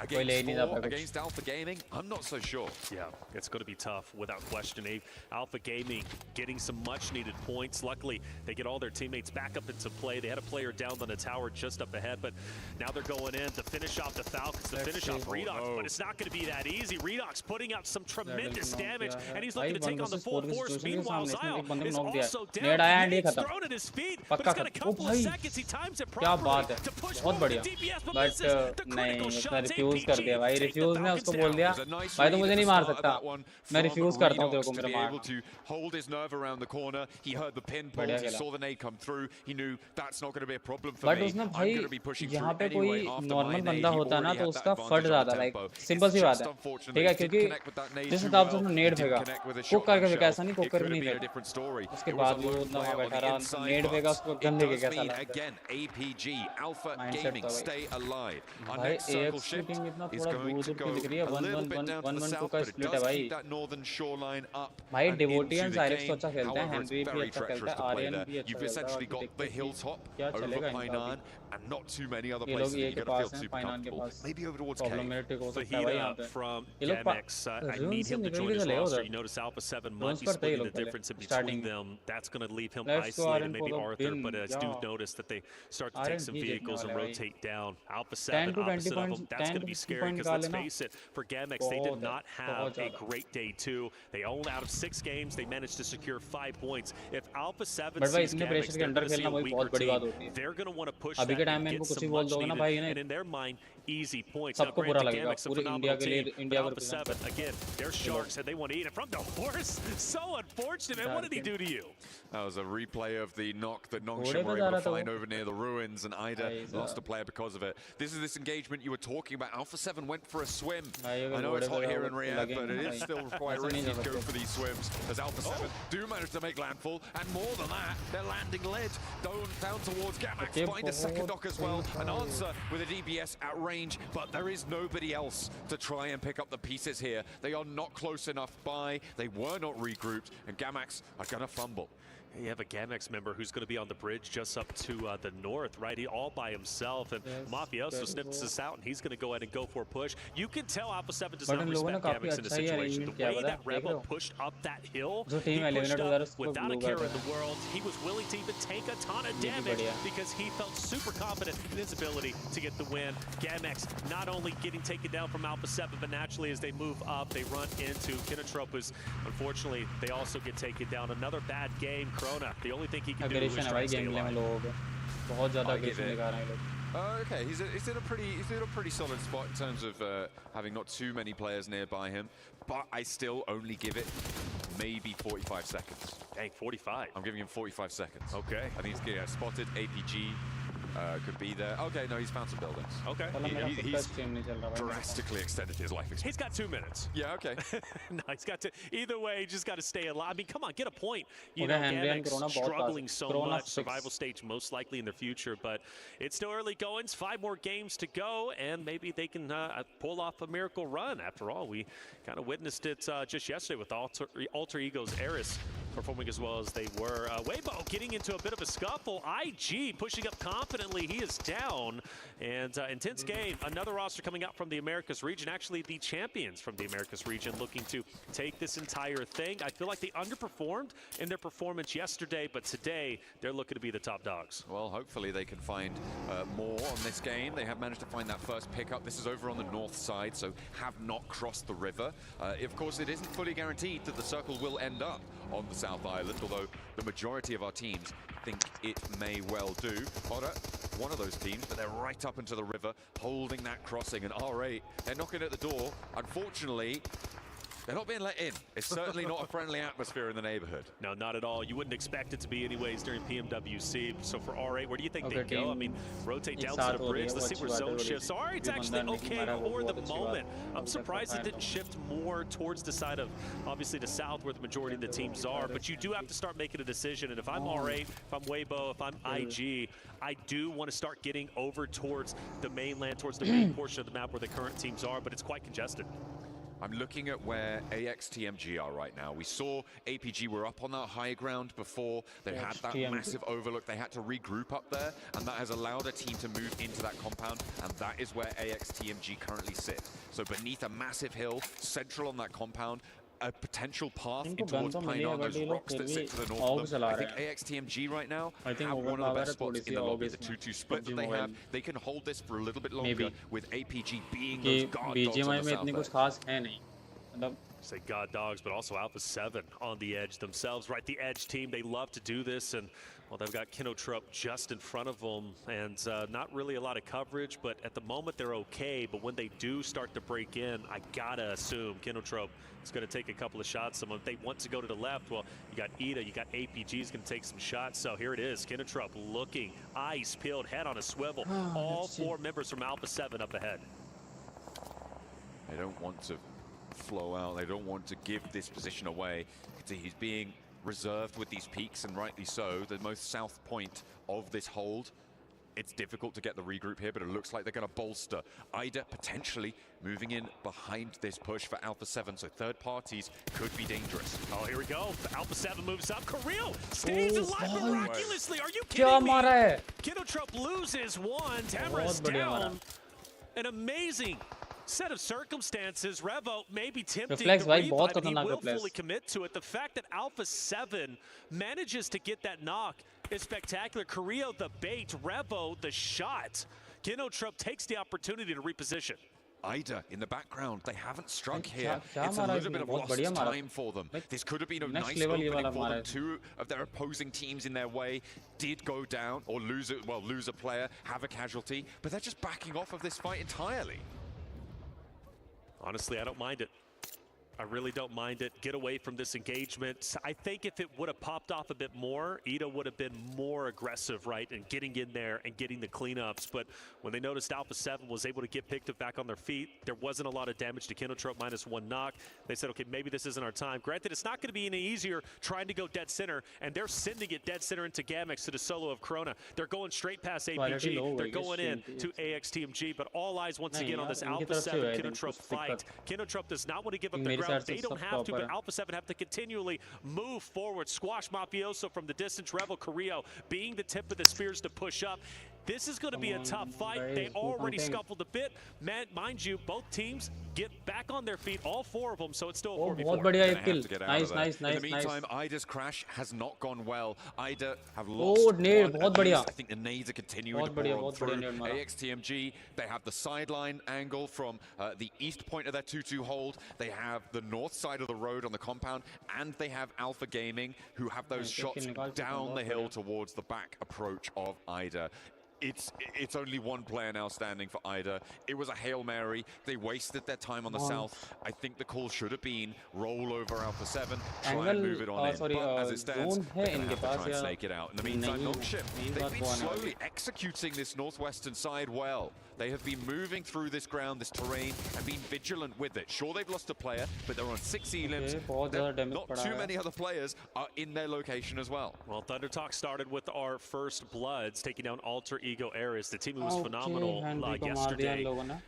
Against Alpha Gaming, I'm not so sure.
Yeah, it's going to be tough without question. Alpha Gaming getting some much needed points. Luckily, they get all their teammates back up into play. They had a player down on the tower just up ahead, but now they're going in to finish off the Falcons, to finish off Redox, but it's not going to be that easy. Redox putting out some tremendous damage, and he's looking to take on the full force. Meanwhile, Zyle is also down. He's thrown at his feet, but it's got a couple of seconds. He times it properly to push forward the DPS, but misses the critical shots.
Refuse कर दिया भाई refuse ने उसको बोल दिया भाई तो मुझे नहीं मार सकता मैं रिफ्यूज करता हूं तेरे को मेरा मार
hold his nerve around the corner. He heard the pin pull, he saw the nade come through. He knew that's not going to be a problem for me. I'm going to be pushing through anyway after my nade. He already had that advantage on the tempo.
Simple सी बात है ठीक है क्योंकि जिस हिसाब से उसने नेड फेंका कुक करके फेंका ऐसा नहीं कुक करके नहीं फेंका उसके बाद वो उतना वहां बैठा रहा नेड फेंका उसको गंदे के कैसा लगा
again APG Alpha Gaming stay alive. Our
भाई
next circle shift is going to go a little bit down to the south, but it does keep that northern shoreline up
भाई
and into
डिवोटियंस
the
आयरिस तो
game.
अच्छा खेलता है
However, it's
Henry भी
very
अच्छा खेलता
treacherous
है
to play
Aryan
there.
भी अच्छा
You've essentially got the hilltop over Painan and not too many other
ये
places
लोग
that
ये
you're
के
going to
पास
feel
हैं
super
पाइनान के
comfortable.
पास
Maybe over towards Cave.
Problematic हो सकता है भाई यहाँ पे
from
ये लोग
Gamex. I need him to join his roster. You notice Alpha 7 might be splitting the difference in between them. That's going to leave him isolated, maybe Arthur, but I do notice that they start to take some vehicles and rotate down. Alpha 7 opposite of them, that's going to be scary because let's face it, for Gamex, they did not have a great day 2. They only out of 6 games, they managed to secure 5 points. If Alpha 7 sees Gamex, they're going to see a weaker team. They're going to want to push that and get some much needed, and in their mind, easy points. Now, granted, Gamex, a phenomenal team, but Alpha 7, again, they're sharks and they want to eat it from the horse. So unfortunate. And what did he do to you?
That was a replay of the knock that Nongshim were able to find over near the ruins, and Ida lost a player because of it. This is this engagement you were talking about. Alpha 7 went for a swim. I know it's hot here in Riyadh, but it is still quite risky to go for these swims, as Alpha 7 do manage to make landfall, and more than that, they're landing lead down towards Gamax. Find a second knock as well. An answer with a DBS at range, but there is nobody else to try and pick up the pieces here. They are not close enough by. They were not regrouped, and Gamax are going to fumble.
You have a Gamex member who's going to be on the bridge just up to the north, right? He all by himself, and Mafioso snips this out, and he's going to go ahead and go for a push. You can tell Alpha 7 does not respect Gamex in the situation. The way that Rebel pushed up that hill, he pushed up without a care in the world. He was willing to even take a ton of damage because he felt super confident in his ability to get the win. Gamex not only getting taken down from Alpha 7, but naturally as they move up, they run into Kinetropus. Unfortunately, they also get taken down. Another bad game. Corona, the only thing he can do is try to stay alive.
Okay, he's in a pretty solid spot in terms of having not too many players nearby him, but I still only give it maybe 45 seconds.
Dang, 45.
I'm giving him 45 seconds.
Okay.
I think he's spotted. APG could be there. Okay, no, he's found some buildings.
Okay.
He's drastically extended his life expectancy.
He's got 2 minutes.
Yeah, okay.
No, he's got to. Either way, he just got to stay alive. I mean, come on, get a point. You know, Gamex struggling so much. Survival stage most likely in the future, but it's still early goings. 5 more games to go, and maybe they can pull off a miracle run. After all, we kind of witnessed it just yesterday with Alter Ego's Eris performing as well as they were. Weibo getting into a bit of a scuffle. IG pushing up confidently. He is down. And intense game. Another roster coming out from the Americas region. Actually, the champions from the Americas region looking to take this entire thing. I feel like they underperformed in their performance yesterday, but today they're looking to be the top dogs.
Well, hopefully they can find more on this game. They have managed to find that first pickup. This is over on the north side, so have not crossed the river. Of course, it isn't fully guaranteed that the circle will end up on the South Island, although the majority of our teams think it may well do. Otter, one of those teams, but they're right up into the river, holding that crossing, and R8, they're knocking at the door. Unfortunately, they're not being let in. It's certainly not a friendly atmosphere in the neighborhood.
No, not at all. You wouldn't expect it to be anyways during PMWC. So for R8, where do you think they go? I mean, rotate down to the bridge. Let's see where zone shifts. So R8's actually okay for the moment. I'm surprised it didn't shift more towards the side of, obviously, the south where the majority of the teams are. But you do have to start making a decision. And if I'm R8, if I'm Weibo, if I'm IG, I do want to start getting over towards the mainland, towards the main portion of the map where the current teams are. But it's quite congested.
I'm looking at where AXTMG are right now. We saw APG were up on that high ground before. They had that massive overlook. They had to regroup up there, and that has allowed a team to move into that compound, and that is where AXTMG currently sit. So beneath a massive hill, central on that compound, a potential path in towards Painan, those rocks that sit to the north of them. I think AXTMG right now have one of the best spots in the lobby. The 2-2 split that they have, they can hold this for a little bit longer with APG being those guard dogs on the south edge.
Say God dogs, but also Alpha 7 on the edge themselves, right? The edge team, they love to do this, and well, they've got Kinotrope just in front of them, and not really a lot of coverage, but at the moment they're okay. But when they do start to break in, I gotta assume Kinotrope is going to take a couple of shots. If they want to go to the left, well, you got Ida, you got APG's going to take some shots. So here it is, Kinotrope looking, eyes peeled, head on a swivel. All four members from Alpha 7 up ahead.
They don't want to flow out. They don't want to give this position away. He's being reserved with these peaks, and rightly so. The most south point of this hold. It's difficult to get the regroup here, but it looks like they're going to bolster. Ida potentially moving in behind this push for Alpha 7, so third parties could be dangerous.
Oh, here we go. Alpha 7 moves up. Kirill stays alive miraculously. Are you kidding me? Kinotrope loses one. Tamara's down. An amazing set of circumstances. Revo may be tempting to revive, but he will fully commit to it. The fact that Alpha 7 manages to get that knock is spectacular. Carrillo the bait, Revo the shot. Kinotrope takes the opportunity to reposition.
Ida in the background, they haven't struck here. It's a little bit of lost time for them. This could have been a nice opening for them. Two of their opposing teams in their way did go down or lose a player, have a casualty, but they're just backing off of this fight entirely.
Honestly, I don't mind it. I really don't mind it. Get away from this engagement. I think if it would have popped off a bit more, Ida would have been more aggressive, right, and getting in there and getting the cleanups. But when they noticed Alpha 7 was able to get picked up back on their feet, there wasn't a lot of damage to Kinotrope, -1 knock. They said, okay, maybe this isn't our time. Granted, it's not going to be any easier trying to go dead center, and they're sending it dead center into Gamex to the solo of Corona. They're going straight past APG. They're going in to AXTMG, but all eyes once again on this Alpha 7 Kinotrope fight. Kinotrope does not want to give up the ground. They don't have to, but Alpha 7 have to continually move forward. Squash Mafioso from the distance. Revel Carrillo being the tip of the spears to push up. This is going to be a tough fight. They already scuffled a bit. Mind you, both teams get back on their feet, all four of them, so it's still a 4v4.
Nice. In the meantime, Ida's crash has not gone well. Ida have lost I think the nades are continuing to pour on through. AXTMG, they have the sideline angle from the east point of their 2-2 hold. They have the north side of the road on the compound, and they have Alpha Gaming, who have those shots down the hill towards the back approach of Ida. It's only one player now standing for Ida. It was a Hail Mary. They wasted their time on the south. I think the call should have been roll over Alpha 7, try and move it on in. But as it stands, they're going to have to try and snake it out. In the meantime, Milkship, they've been slowly executing this northwestern side well. They have been moving through this ground, this terrain, and been vigilant with it. Sure, they've lost a player, but they're on 6 elims. Not too many other players are in their location as well.
Well, Thunder Talk started with our first Bloods, taking down Alter Ego Ares. The team was phenomenal yesterday.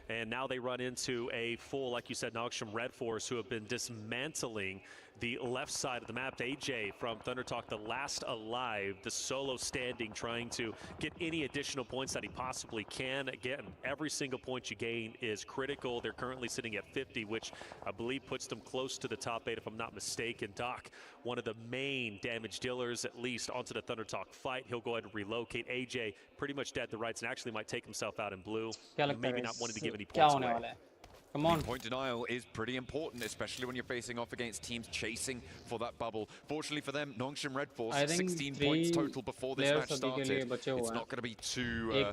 And now they run into a full, like you said, Nogsham Red Force, who have been dismantling the left side of the map. AJ from ThunderTalk, the last alive, the solo standing, trying to get any additional points that he possibly can. Again, every single point you gain is critical. They're currently sitting at 50, which I believe puts them close to the top 8, if I'm not mistaken. Doc, one of the main damage dealers, at least onto the ThunderTalk fight. He'll go ahead and relocate. AJ pretty much dead to rights and actually might take himself out in blue. Maybe not wanting to give any points away.
Come on.
Point denial is pretty important, especially when you're facing off against teams chasing for that bubble. Fortunately for them, Nongshim Red Force, 16 points total before this match started. It's not going to be too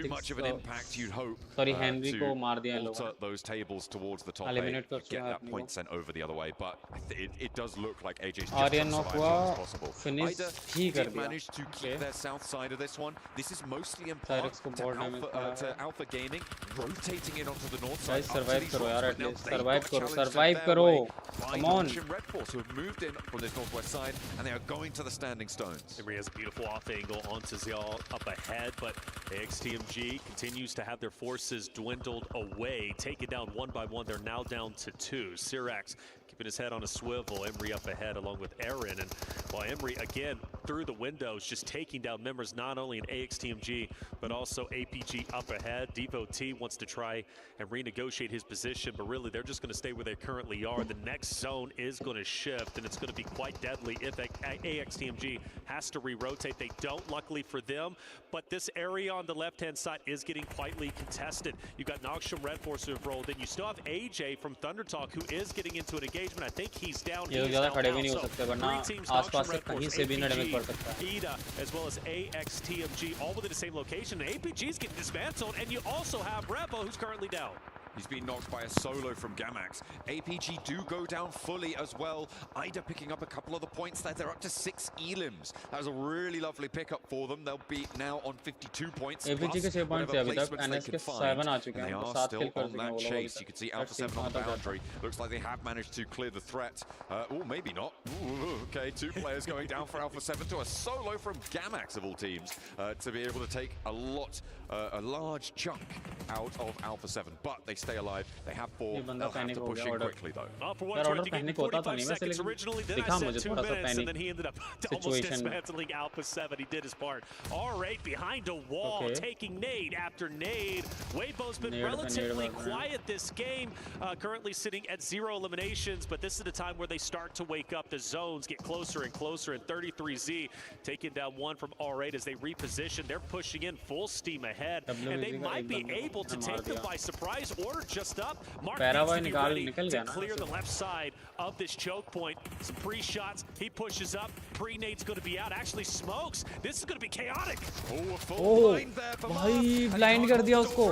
much of an impact, you'd hope, to alter those tables towards the top 8, get that point sent over the other way. But it does look like AJ's just trying to survive as long as possible. Either did manage to keep their south side of this one. This is mostly in part to Alpha Gaming, rotating in onto the north side.
Survive karo yaar, at least survive karo. Come on.
Red Force, who have moved in from this northwest side, and they are going to the standing stones.
Emery has a beautiful off angle onto Zial up ahead, but AXTMG continues to have their forces dwindled away, taken down one by one. They're now down to 2. Syrax keeping his head on a swivel. Emery up ahead along with Aaron, and while Emery again through the windows just taking down members not only in AXTMG but also APG up ahead. Devotee wants to try and renegotiate his position, but really they're just going to stay where they currently are. The next zone is going to shift, and it's going to be quite deadly if AXTMG has to re-rotate. They don't, luckily for them, but this area on the left-hand side is getting quietly contested. You've got Nongshim Red Force who have rolled in. You still have AJ from ThunderTalk who is getting into an engagement. I think he's down. He is down now. So 3 teams, Nongshim Red Force, APG, IDA, as well as AXTMG, all within the same location. And APG is getting dismantled, and you also have Revo who's currently down.
He's been knocked by a solo from Gamax. APG do go down fully as well. IDA picking up a couple of the points there. They're up to 6 elims. That was a really lovely pickup for them. They'll be now on 52 points.
APG के 6 points है अभी तक, NS के 7 आ चुके हैं.
They are still on that chase. You can see Alpha 7 on the boundary. Looks like they have managed to clear the threat. Oh, maybe not. Ooh, okay, 2 players going down for Alpha 7 to a solo from Gamax of all teams to be able to take a large chunk out of Alpha 7. But they stay alive. They have 4. They'll have to push in quickly though.
For what it's worth, he gave 45 seconds originally, then I said 2 minutes, and then he ended up almost dismantling Alpha 7. He did his part. R8 behind a wall, taking nade after nade. Weibo's been relatively quiet this game, currently sitting at 0 eliminations, but this is the time where they start to wake up. The zones get closer and closer, and 33Z taking down 1 from R8 as they reposition. They're pushing in full steam ahead, and they might be able to take them by surprise. Order just up. Mark needs to be ready to clear the left side of this choke point. Some pre-shots. He pushes up. Pre-nade's going to be out. Actually smokes. This is going to be chaotic.
Oh, a full blind there for
भाई blind कर दिया उसको.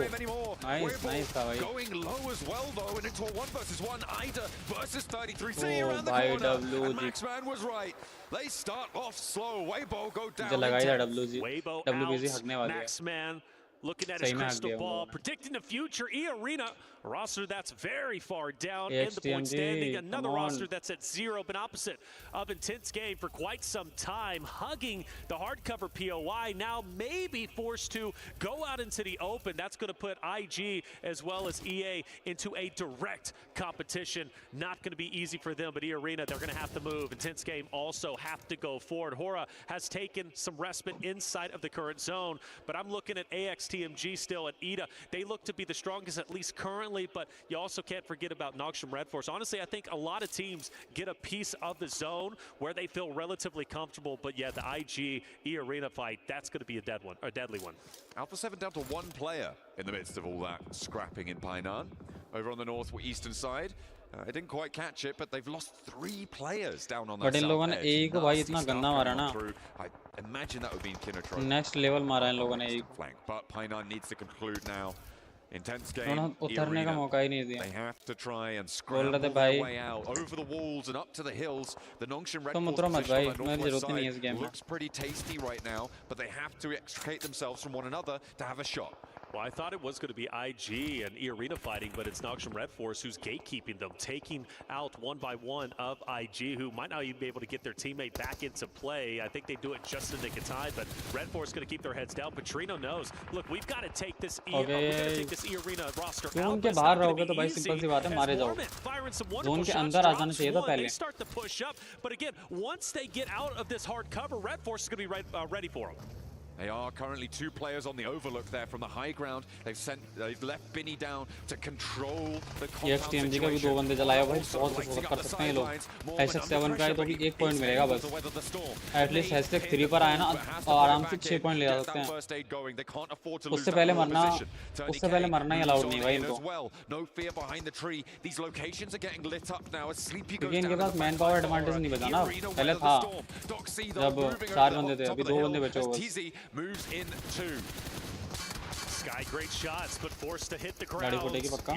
Nice था भाई.
Going low as well though, and into a 1 versus 1. IDA versus 33C around the
भाई
corner. And Maxman was right. They start off slow. Weibo go down.
मुझे लगा ही था WBC हकने वाली है.
Maxman looking at his crystal ball, predicting the future. E-Arena, a roster that's very far down in the point standing. Another roster that's at 0, been opposite of intense game for quite some time, hugging the hardcover POI, now maybe forced to go out into the open. That's going to put IG as well as EA into a direct competition. Not going to be easy for them, but E-Arena, they're going to have to move. Intense game also have to go forward. Hora has taken some respite inside of the current zone, but I'm looking at AXTMG still at IDA. They look to be the strongest, at least currently, but you also can't forget about Nongshim Red Force. Honestly, I think a lot of teams get a piece of the zone where they feel relatively comfortable, but yeah, the IG E-Arena fight, that's going to be a deadly one.
Alpha 7 down to 1 player in the midst of all that scrapping in Painan. Over on the northeastern side, I didn't quite catch it, but they've lost 3 players down on that
south edge.
I imagine that would be in Kinotro.
Next level मारा इन लोगों ने एक.
Flank, but Painan needs to conclude now. Intense game.
उतरने का मौका ही नहीं दिया.
They have to try and scramble their way out over the walls and up to the hills. The Nongshim Red Force position on the northwest side looks pretty tasty right now, but they have to extricate themselves from one another to have a shot.
Well, I thought it was going to be IG and E-Arena fighting, but it's Noxium Red Force who's gatekeeping them, taking out one by one of IG, who might not even be able to get their teammate back into play. I think they do it just in the nick of time, but Red Force going to keep their heads down. Petrino knows, look, we've got to take this E-Arena roster out.
Zone के बाहर रहोगे तो भाई simple सी बात है, मारे जाओ। जोन के अंदर आ जाना चाहिए था पहले।
They start to push up, but again, once they get out of this hard cover, Red Force is going to be ready for them.
They are currently 2 players on the overlook there from the high ground. They've left Binny down to control the compound
TMG का भी 2 बंदे चलाए भाई, बहुत कुछ कर सकते हैं लोग। #7 का है तो भी 1 पॉइंट मिलेगा बस। एटलीस्ट #3 पर आए ना आराम से 6 पॉइंट ले जा सकते हैं। उससे पहले मरना ही अलाउड नहीं भाई इनको। क्योंकि इनके पास मैन पावर एडवांटेज नहीं बचा ना, पहले था जब 4 बंदे थे, अभी 2 बंदे बचे हुए।
Moves in 2.
Sky, great shots, but forced to hit the ground.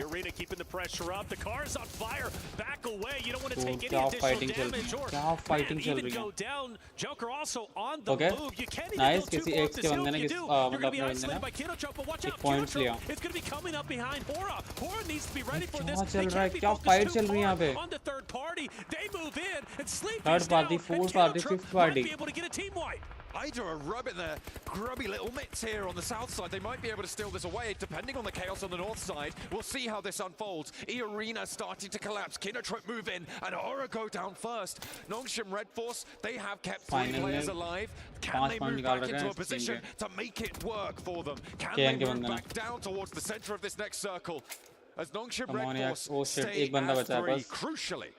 Arena keeping the pressure up. The car is on fire. Back away. You don't want to take any additional damage or even go down. Joker also on the move. You can't even go too close to seal. You're going to be isolated by Kinotrop, but watch out. Kinotrop is going to be coming up behind Hora. Hora needs to be ready for this. They can't be focused too long on the third party. They move in and sleep is down. And Kinotrop might be able to get a team wipe.
Ida are rubbing their grubby little mitts here on the south side. They might be able to steal this away, depending on the chaos on the north side. We'll see how this unfolds. E-Arena starting to collapse. Kinotrop move in, and Aura go down first. Noxium Red Force, they have kept 3 players alive. Can they move back into a position to make it work for them? Can they move back down towards the center of this next circle? As Noxium Red Force stay at 3, crucially.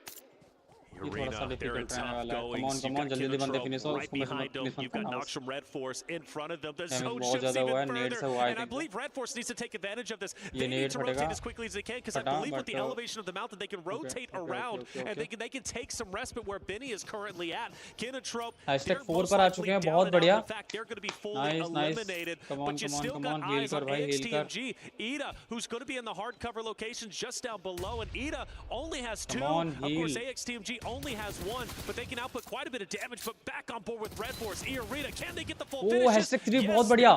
Arena, they're in top going. You've got Kinotrop right behind them. You've got Noxium Red Force in front of them. The zone shifts even further, and I believe Red Force needs to take advantage of this. They need to rotate as quickly as they can, because I believe with the elevation of the mountain, they can rotate around, and they can take some respite where Binny is currently at. Kinotrop, they're most likely down and out. In fact, they're going to be fully eliminated, but you still got eyes on AXTMG. Ida, who's going to be in the hard cover location just down below, and Ida only has 2. Of course, AXTMG only has 1, but they can output quite a bit of damage. But back on board with Red Force. E-Arena, can they get the full finish?
#3 बहुत बढ़िया।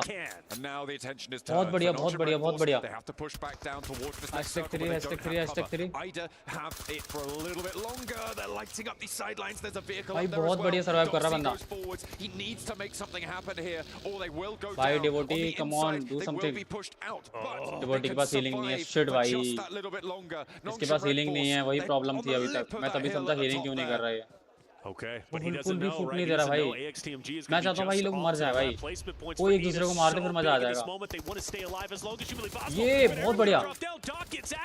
And now the attention is
बहुत बढ़िया, बहुत बढ़िया, बहुत बढ़िया।
They have to push back down towards this next circle.
#3
Ida have it for a little bit longer. They're lighting up these sidelines. There's a vehicle
भाई
up there as
बहुत
well.
बढ़िया survive कर रहा बंदा।
He needs to make something happen here, or they will go down.
भाई Devotee, come on, do something.
Be pushed out, but
Devotee के पास healing नहीं है, शिट भाई। इसके पास हीलिंग नहीं है, वही प्रॉब्लम थी अभी तक। मैं तभी समझा हीलिंग क्यों नहीं कर रहा है।
Okay, but he doesn't know, right?
नहीं
He
दे रहा
doesn't
भाई।
know AXTMG is
मैं
going to
चाहता हूँ
be
भाई
just
लोग मर जाए भाई। कोई एक दूसरे को मार दे फिर मजा आ जाएगा। ये बहुत बढ़िया।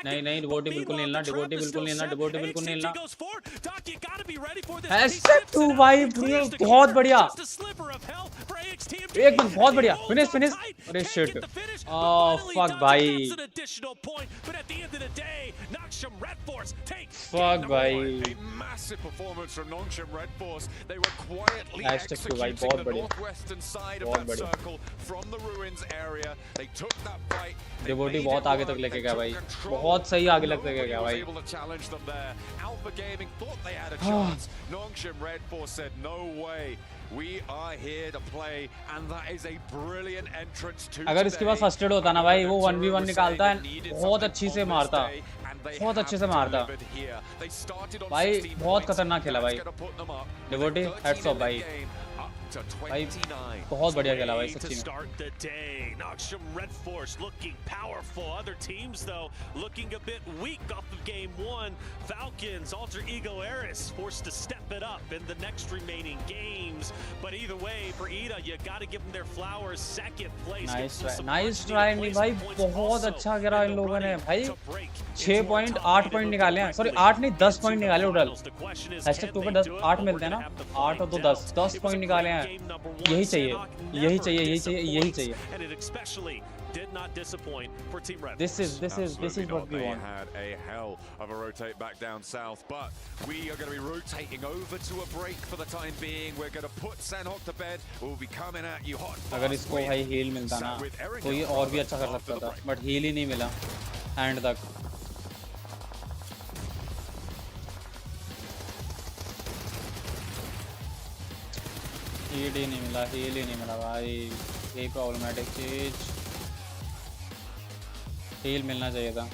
नहीं डिवोटी बिल्कुल नहीं हिलना, डिवोटी बिल्कुल नहीं हिलना, डिवोटी बिल्कुल नहीं हिलना। #2 भाई बहुत बढ़िया। एकदम बहुत बढ़िया। फिनिश। अरे शिट। फक भाई। फक भाई।
Massive performance from Noxium Red Force. They were quietly executing the northwestern side of that circle from the ruins area. They took that fight.
Devotee बहुत आगे तक लेके गया भाई, बहुत सही आगे लेके गया भाई।
Able to challenge them there. Alpha Gaming thought they had a chance. Noxium Red Force said, "No way. We are here to play," and that is a brilliant entrance to.
अगर इसके पास फर्स्ट एड होता ना भाई, वो 1v1 निकालता है, बहुत अच्छी से मारता। बहुत अच्छे से मारता भाई, बहुत खतरनाक खेला भाई। डिवोटी हेड्स ऑफ भाई, भाई बहुत बढ़िया खेला भाई सच्ची में।
Noxium Red Force looking powerful. Other teams though looking a bit weak off of game 1. Falcons, Alter Ego Eris forced to step it up in the next remaining games. But either way, for Ida, you got to give them their flowers. Second place.
Nice try नहीं भाई, बहुत अच्छा करा इन लोगों ने भाई। 6 point 8 point निकाले हैं, सॉरी 8 नहीं 10 पॉइंट निकाले टोटल। #2 पे 10 8 मिलते हैं ना, 8 और 2 10 पॉइंट निकाले हैं। यही चाहिए, यही चाहिए, यही चाहिए, यही चाहिए।
Did not disappoint for Team Red.
This is what we want.
They had a hell of a rotate back down south, but we are going to be rotating over to a break for the time being. We're going to put Sanhok to bed. We'll be coming at you hot.
अगर इसको भाई heal मिलता ना तो ये और भी अच्छा कर सकता था, बट हील ही नहीं मिला एंड तक। हील ही नहीं मिला भाई, यही प्रॉब्लमेटिक चीज। हील मिलना चाहिए था।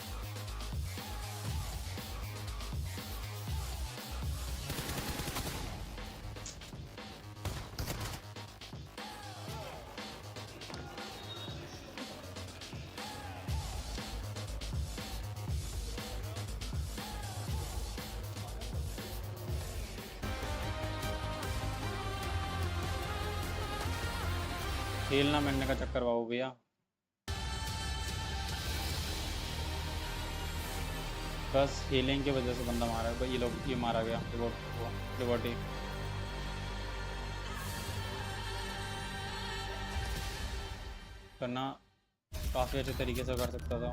हील ना मिलने का चक्कर बाबू भैया। बस हीलिंग की वजह से बंदा मारा है। ये मारा गया डिवोटी। करना काफ़ी अच्छे तरीके से कर सकता था।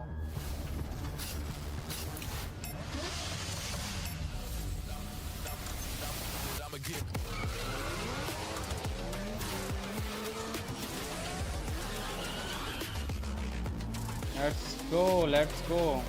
Let's go.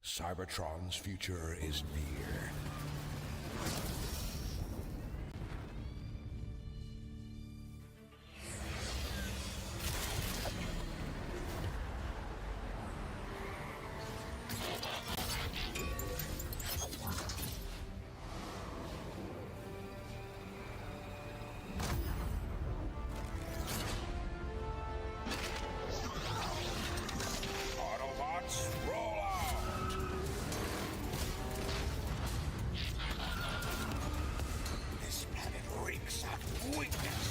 Cybertron's future is near. Autobots, roll out! This planet reeks of weakness.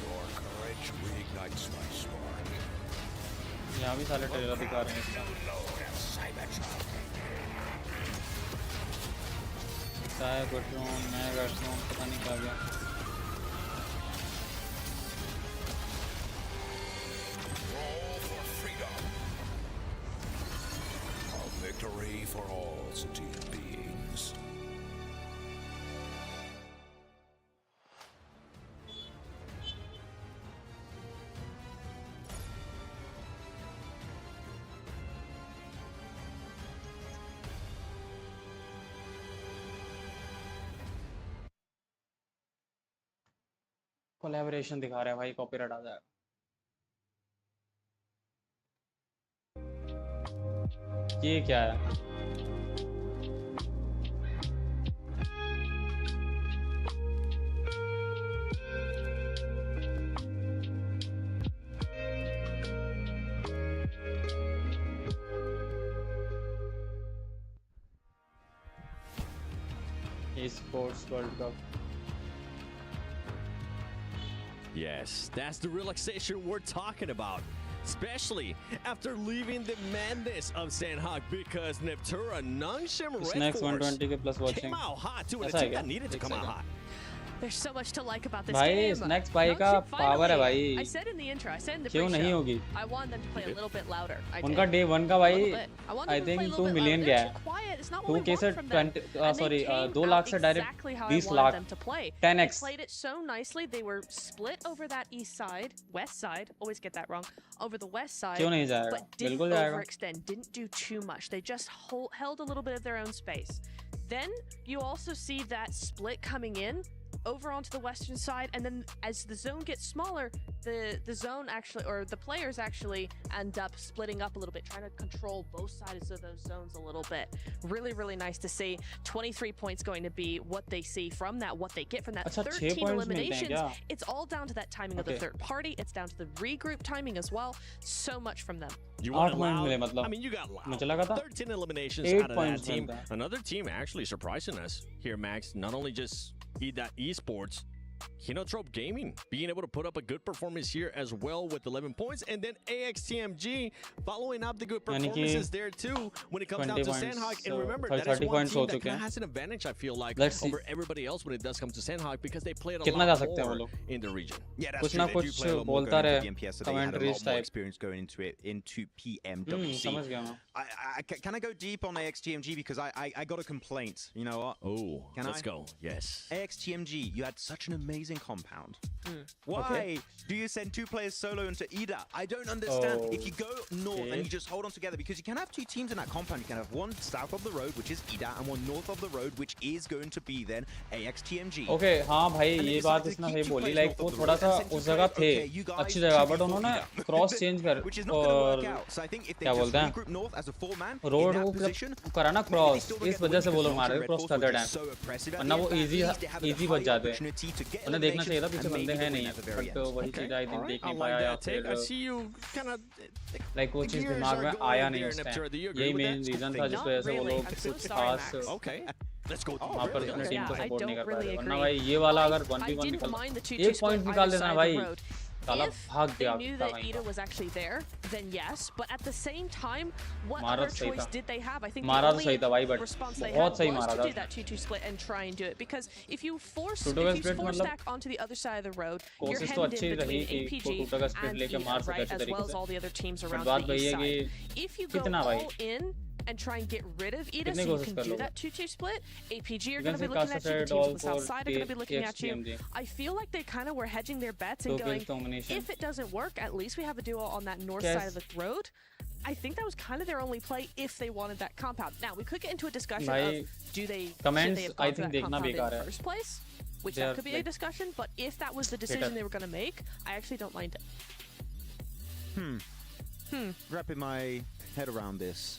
Your courage reignites my spark.
यहाँ भी सारे ट्रेलर दिखा रहे हैं इसका। मैं पता नहीं क्या गया।
A victory for all sentient beings.
Collaboration दिखा रहा है भाई, कॉपीराइट आ जाएगा। ये क्या है? Esports World Cup.
Yes, that's the relaxation we're talking about. Especially after leaving the madness of Sandhawk, because Neptura Nungshim Red
Next
Force
120k plus watching.
came out hot too, and a team that needed to come out hot.
There's so much to like about this
भाई
game.
Snacks भाई का power है भाई।
I said in the intro, I said in the
क्यों नहीं
pre-show,
होगी?
I want them to play a little bit louder.
उनका day 1 का भाई I think 2 million गया है। 2K से 2 लाख से direct 20 lakh 10x.
They played it so nicely. They were split over that east side, west side. Always get that wrong. Over the west side.
क्यों नहीं जाएगा?
But didn't
बिल्कुल जाएगा।
overextend. Didn't do too much. They just held a little bit of their own space. Then you also see that split coming in over onto the western side, and then as the zone gets smaller, the zone actually, or the players actually end up splitting up a little bit, trying to control both sides of those zones a little bit. Really, really nice to see. 23 points going to be what they see from that, what they get from that. 13 eliminations. It's all down to that timing of the third party. It's down to the regroup timing as well. So much from them.
You want loud? I mean, you got loud. 13 eliminations out of that team. Another team actually surprising us here, Max. Not only just that esports, you know, Trope Gaming being able to put up a good performance here as well with 11 points. And then AXTMG following up the good performances there too when it comes down to Sandhawk. And remember, that is one team that kind of has an advantage, I feel like, over everybody else when it does come to Sandhawk because they played a lot more in the region.
Yeah, that's true. They do play a lot more going into BMPS, so they had a lot more experience going into it, into PMWC. Can I go deep on AXTMG because I got a complaint. You know what?
Oh, let's go. Yes.
AXTMG, you had such an amazing compound. Why do you send 2 players solo into Ida? I don't understand. If you go north and you just hold on together, because you can have 2 teams in that compound. You can have one south of the road, which is Ida, and one north of the road, which is going to be then AXTMG.
Okay, हाँ भाई ये बात इसने सही बोली. Like वो थोड़ा सा उस जगह थे अच्छी जगह, but उन्होंने cross change कर और क्या बोलते हैं road को करा ना cross, इस वजह से वो लोग मारे cross कर दे डैम, वरना वो easy बच जाते. उन्हें देखना चाहिए था पीछे बंदे हैं नहीं, but वही चीज़ आई थिंक देख नहीं पाया या फिर like वो चीज़ दिमाग में आया नहीं उस टाइम. यही main reason था जिस वजह से वो लोग कुछ खास वहाँ पर अपने टीम को सपोर्ट नहीं कर पाए. वरना भाई ये वाला अगर 1v1 निकल 1 पॉइंट निकाल देना भाई.
If they knew that Ida was actually there, then yes. But at the same time, what other choice did they have? I think the only response they had was to do that 2-2 split and try and do it. Because if you force stack onto the other side of the road, you're hemmed in between APG and Ida, right, as well as all the other teams around the east side. If you go all in and try and get rid of Ida so you can do that 2-2 split, APG are going to be looking at you, the teams on the south side are going to be looking at you. I feel like they kind of were hedging their bets and going, if it doesn't work, at least we have a duo on that north side of the road. I think that was kind of their only play if they wanted that compound. Now, we could get into a discussion of should they have gone for that compound in the first place, which that could be a discussion, but if that was the decision they were going to make, I actually don't mind it.
Wrapping my head around this.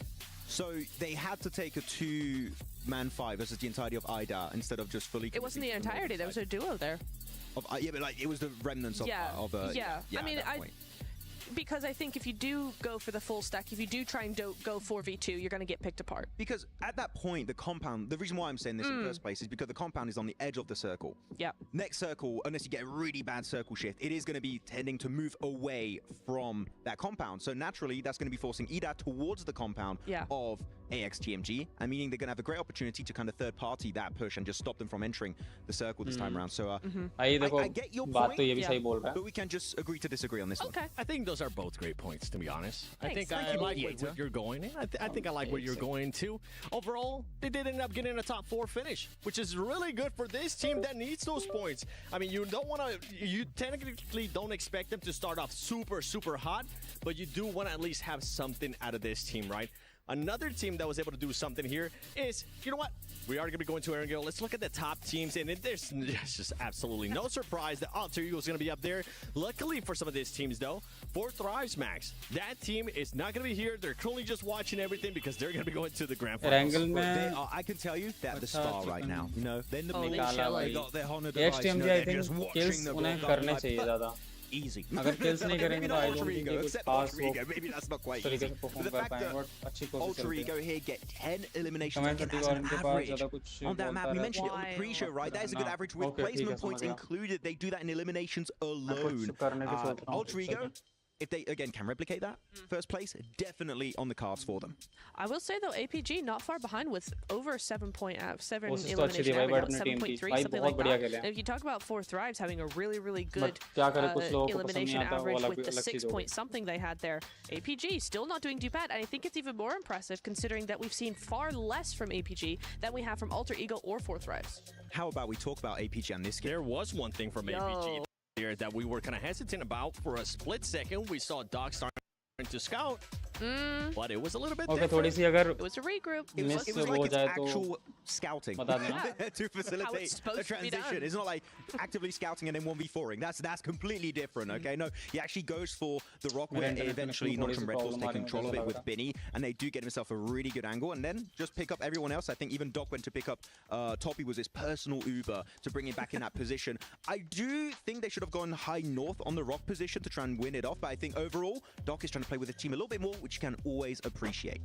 So they had to take a 2-man fight versus the entirety of Ida instead of just fully.
It wasn't the entirety. There was a duo there.
Yeah, but like it was the remnants of.
I mean, because I think if you do go for the full stack, if you do try and go 4v2, you're going to get picked apart.
Because at that point, the compound, the reason why I'm saying this in the first place is because the compound is on the edge of the circle.
Yeah.
Next circle, unless you get a really bad circle shift, it is going to be tending to move away from that compound. So naturally, that's going to be forcing Ida towards the compound of AXTMG, and meaning they're going to have a great opportunity to kind of third party that push and just stop them from entering the circle this time around. So I get your point, but we can just agree to disagree on this one.
Okay. I think those are both great points, to be honest. I think I like where you're going. I think I like where you're going too. Overall, they did end up getting a top 4 finish, which is really good for this team that needs those points. I mean, you technically don't expect them to start off super hot, but you do want to at least have something out of this team, right? Another team that was able to do something here is, you know what? We are going to be going to Erangel. Let's look at the top teams, and there's just absolutely no surprise that Alter Ego is going to be up there. Luckily for some of these teams, though, 4 Thrives Max. That team is not going to be here. They're currently just watching everything because they're going to be going to the grand finals.
I can tell you they're the star right now. You know, they're in the middle. They got their Honor
device. AXTMG, I think, kills उन्हें करने चाहिए ज़्यादा.
Easy.
अगर kills नहीं करेंगे तो I don't think they would pass वो
maybe that's not quite
तरीके से perform कर पाएंगे, but अच्छी कोशिश
Ultra Ego here get 10 eliminations again as an average on that map. We mentioned it on the pre-show, right? That is a good average with placement points included. They do that in eliminations alone. Ultra Ego, if they again can replicate that first place, definitely on the cards for them.
I will say though, APG not far behind with over 7 elimination average, 7.3, something like that. And if you talk about 4 Thrives having a really good elimination average with the 6 point something they had there, APG still not doing too bad. And I think it's even more impressive considering that we've seen far less from APG than we have from Alter Ego or 4 Thrives.
How about we talk about APG and this game?
There was one thing from APG here that we were kind of hesitant about for a split second. We saw Doc starting to scout, but it was a little bit different.
It was a regroup.
It was like it's actual scouting to facilitate a transition. It's not like actively scouting and then 1v4ing. That's completely different, okay? No, he actually goes for the rock where eventually Nox and Red Force take control of it with Binny, and they do get himself a really good angle, and then just pick up everyone else. I think even Doc went to pick up Toppy was his personal Uber to bring him back in that position. I do think they should have gone high north on the rock position to try and win it off, but I think overall, Doc is trying to play with the team a little bit more, which you can always appreciate.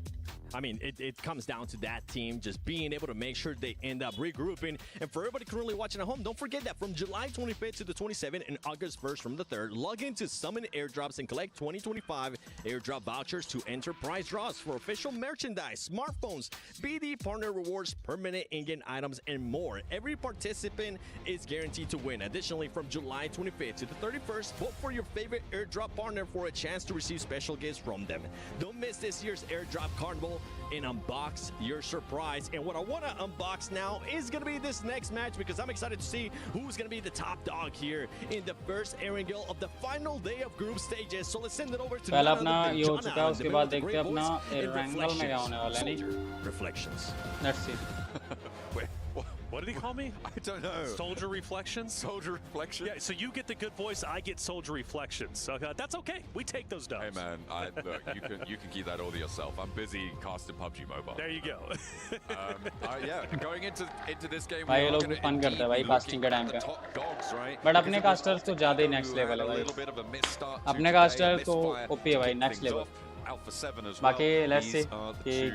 I mean, it comes down to that team just being able to make sure they end up regrouping. And for everybody currently watching at home, don't forget that from July 25th to the 27th and August 1st from the 3rd, log into Summon Airdrops and collect 2025 airdrop vouchers to enter prize draws for official merchandise, smartphones, BD partner rewards, permanent in-game items, and more. Every participant is guaranteed to win. Additionally, from July 25th to the 31st, vote for your favorite airdrop partner for a chance to receive special gifts from them. Don't miss this year's airdrop carnival and unbox your surprise. And what I want to unbox now is going to be this next match, because I'm excited to see who's going to be the top dog here in the first Erangel of the final day of group stages. So let's send it over to
पहला अपना ये हो चुका है, उसके बाद देखते हैं अपना एरंगल में क्या होने वाला है। नहीं
Reflections.
Let's see.
Wait, what did he call me?
I don't know.
Soldier Reflections?
Soldier Reflections?
Yeah, so you get the good voice, I get Soldier Reflections. So that's okay. We take those dubs.
Hey man, look, you can keep that all to yourself. I'm busy casting PUBG Mobile.
There you go.
Yeah, going into this game,
भाई ये लोग fun करते हैं भाई casting के time पे। But अपने casters तो ज़्यादा ही नेक्स्ट लेवल है भाई। अपने कास्टर तो ओपी है भाई, next level.
Alpha 7 as well.
बाकी let's see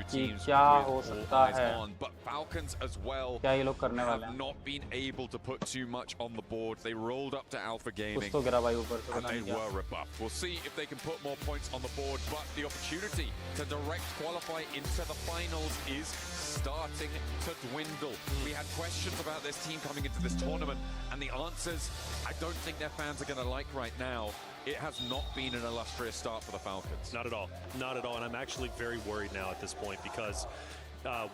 कि क्या हो सकता है,
but Falcons as well
क्या ये लोग करने वाले हैं।
have not been able to put too much on the board. They rolled up to Alpha Gaming
कुछ तो गिरा भाई ऊपर से,
and they were rebuffed. We'll see if they can put more points on the board, but the opportunity to direct qualify into the finals is starting to dwindle. We had questions about this team coming into this tournament, and the answers I don't think their fans are going to like right now. It has not been an illustrious start for the Falcons.
Not at all. Not at all. And I'm actually very worried now at this point, because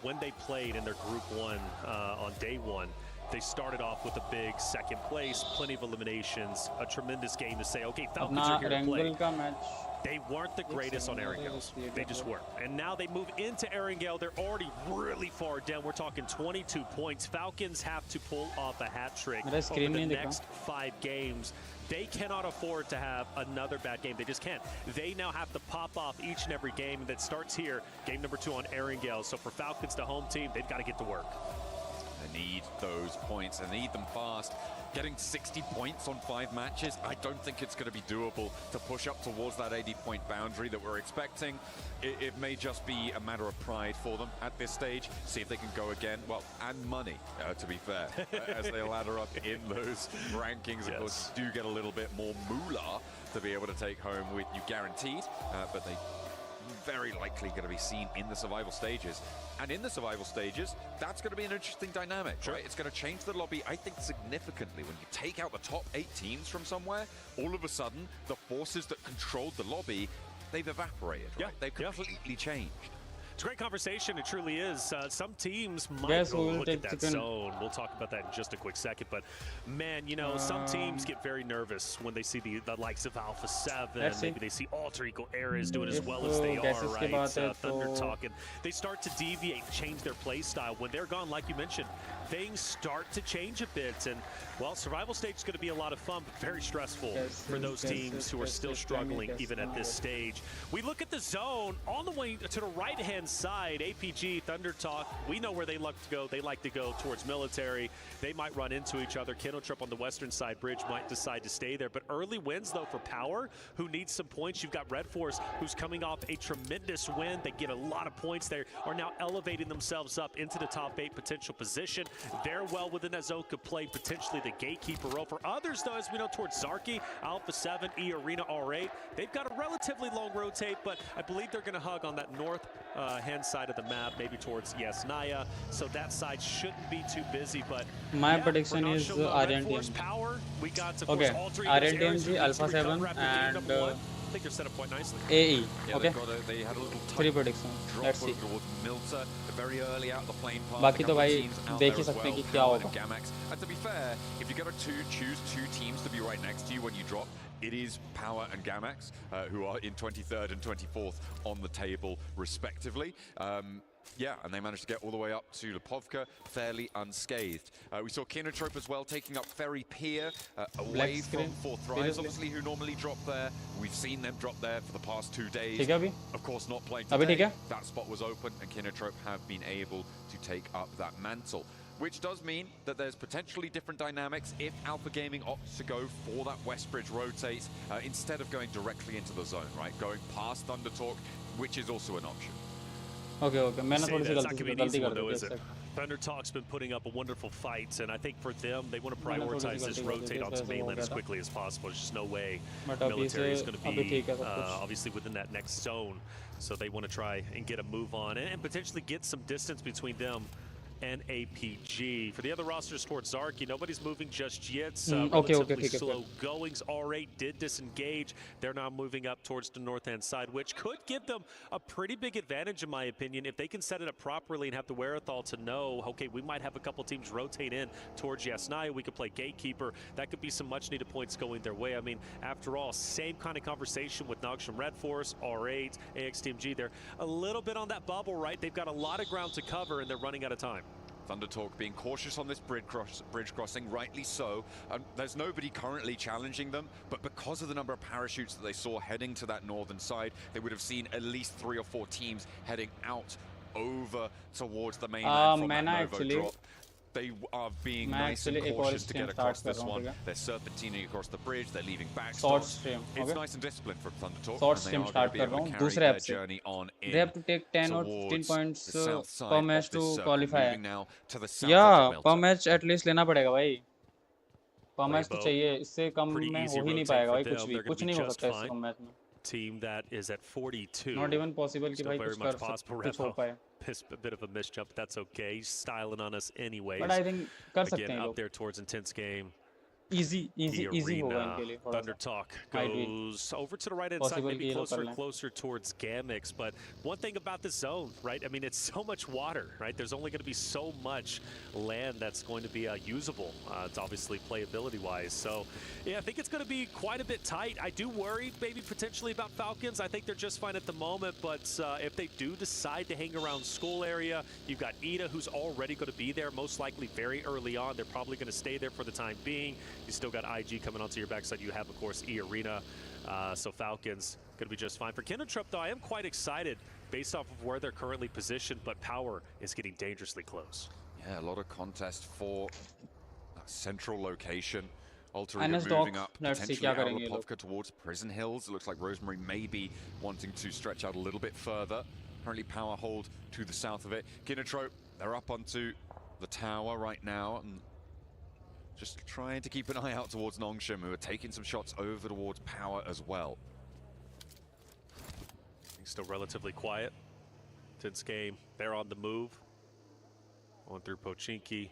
when they played in their Group 1 on day 1, they started off with a big second place, plenty of eliminations, a tremendous game to say, okay, Falcons are here to play. They weren't the greatest on Erangels. They just weren't. And now they move into Erangel. They're already really far down. We're talking 22 points. Falcons have to pull off a hat trick over the next 5 games. They cannot afford to have another bad game. They just can't. They now have to pop off each and every game that starts here, game number 2 on Erangel. So for Falcons, the home team, they've got to get to work.
They need those points. They need them fast. Getting 60 points on 5 matches, I don't think it's going to be doable to push up towards that 80-point boundary that we're expecting. It may just be a matter of pride for them at this stage. See if they can go again. Well, and money, to be fair, as they ladder up in those rankings. Of course, do get a little bit more moolah to be able to take home with you guaranteed, but they very likely going to be seen in the survival stages. And in the survival stages, that's going to be an interesting dynamic, right? It's going to change the lobby, I think, significantly. When you take out the top 8 teams from somewhere, all of a sudden, the forces that controlled the lobby, they've evaporated, right? They've completely changed.
It's a great conversation. It truly is. Some teams might look at that zone. We'll talk about that in just a quick second. But, man, you know, some teams get very nervous when they see the likes of Alpha 7. Maybe they see Alter Ego Eras doing as well as they are, right? Thunder talking. They start to deviate, change their play style. When they're gone, like you mentioned, things start to change a bit. And, well, survival stage is going to be a lot of fun, but very stressful for those teams who are still struggling even at this stage. We look at the zone on the way to the right-hand side. APG, Thunder Talk, we know where they like to go. They like to go towards military. They might run into each other. Kenotrip on the western side bridge might decide to stay there. But early wins, though, for Power, who needs some points. You've got Red Force, who's coming off a tremendous win. They get a lot of points. They are now elevating themselves up into the top 8 potential position. They're well within that zone, could play potentially the gatekeeper role. For others, though, as we know, towards Zarky, Alpha 7, E Arena R8, they've got a relatively long rotate, but I believe they're going to hug on that north hand side of the map, maybe towards Naya. So that side shouldn't be too busy, but
my prediction is Argentine.
We got
okay, Argentine, Alpha 7 and
I think they're set up quite nicely.
AE.
Yeah,
okay.
They had a little
3 predictions. Let's see.
Milter, very early out the plane path.
बाकी तो भाई देख ही सकते हैं कि क्या होगा.
And to be fair, if you're going to choose 2 teams to be right next to you when you drop, it is Power and Gamax, who are in 23rd and 24th on the table, respectively. Yeah, and they managed to get all the way up to Lipovka fairly unscathed. We saw Kinotrope as well taking up Ferry Pier away from 4 Thrives, obviously, who normally drop there. We've seen them drop there for the past 2 days. Of course, not playing today. That spot was open, and Kinotrope have been able to take up that mantle. Which does mean that there's potentially different dynamics if Alpha Gaming opts to go for that West Bridge rotate instead of going directly into the zone, right? Going past Thunder Talk, which is also an option.
Okay. मैंने थोड़ी सी गलती कर दी थी.
Thunder Talk's been putting up a wonderful fight, and I think for them, they want to prioritize this rotate onto mainland as quickly as possible. There's just no way military is going to be obviously within that next zone, so they want to try and get a move on and potentially get some distance between them and APG. For the other rosters towards Zarki, nobody's moving just yet. Relatively slow goings. R8 did disengage. They're now moving up towards the north-hand side, which could give them a pretty big advantage, in my opinion, if they can set it up properly and have the wherewithal to know, okay, we might have a couple teams rotate in towards Yasnaya. We could play gatekeeper. That could be some much-needed points going their way. I mean, after all, same kind of conversation with Nogsham Red Force, R8, AX Team G. They're a little bit on that bubble, right? They've got a lot of ground to cover, and they're running out of time.
Thunder Talk being cautious on this bridge crossing, rightly so. There's nobody currently challenging them, but because of the number of parachutes that they saw heading to that northern side, they would have seen at least 3 or 4 teams heading out over towards the mainland from that Novo drop. They are being nice and cautious to get across this one. They're serpentining across the bridge. They're leaving backstops. It's nice and disciplined from Thunder Talk.
Short stream start कर रहा हूँ दूसरे app से. They have to take 10 or 15 points per match to qualify. Yeah, per match at least लेना पड़ेगा भाई. Per match तो चाहिए. इससे कम में हो ही नहीं पाएगा भाई कुछ भी. कुछ नहीं हो सकता इससे कम मैच में.
Team that is at 42.
Not even possible कि भाई कुछ हो पाए.
A bit of a misjump, but that's okay. He's styling on us anyways.
But I think कर सकते हैं
Again,
लोग.
up there towards intense game.
Easy होगा इनके लिए.
Thunder Talk goes over to the right-hand side, maybe closer towards Gamix. But one thing about this zone, right? I mean, it's so much water, right? There's only going to be so much land that's going to be usable. It's obviously playability-wise. So, yeah, I think it's going to be quite a bit tight. I do worry maybe potentially about Falcons. I think they're just fine at the moment. But if they do decide to hang around school area, you've got Ida, who's already going to be there, most likely very early on. They're probably going to stay there for the time being. You still got IG coming onto your backside. You have, of course, E-Arena. So Falcons going to be just fine. For Kindertrup, though, I am quite excited based off of where they're currently positioned, but power is getting dangerously close.
Yeah, a lot of contest for that central location. Ulterior moving up, potentially out of Popovka towards Prison Hills. It looks like Rosemary may be wanting to stretch out a little bit further. Currently power hold to the south of it. Kindertrup, they're up onto the tower right now, and just trying to keep an eye out towards Nongshim, who are taking some shots over towards power as well.
Still relatively quiet. Tense game. They're on the move. Going through Pochinki.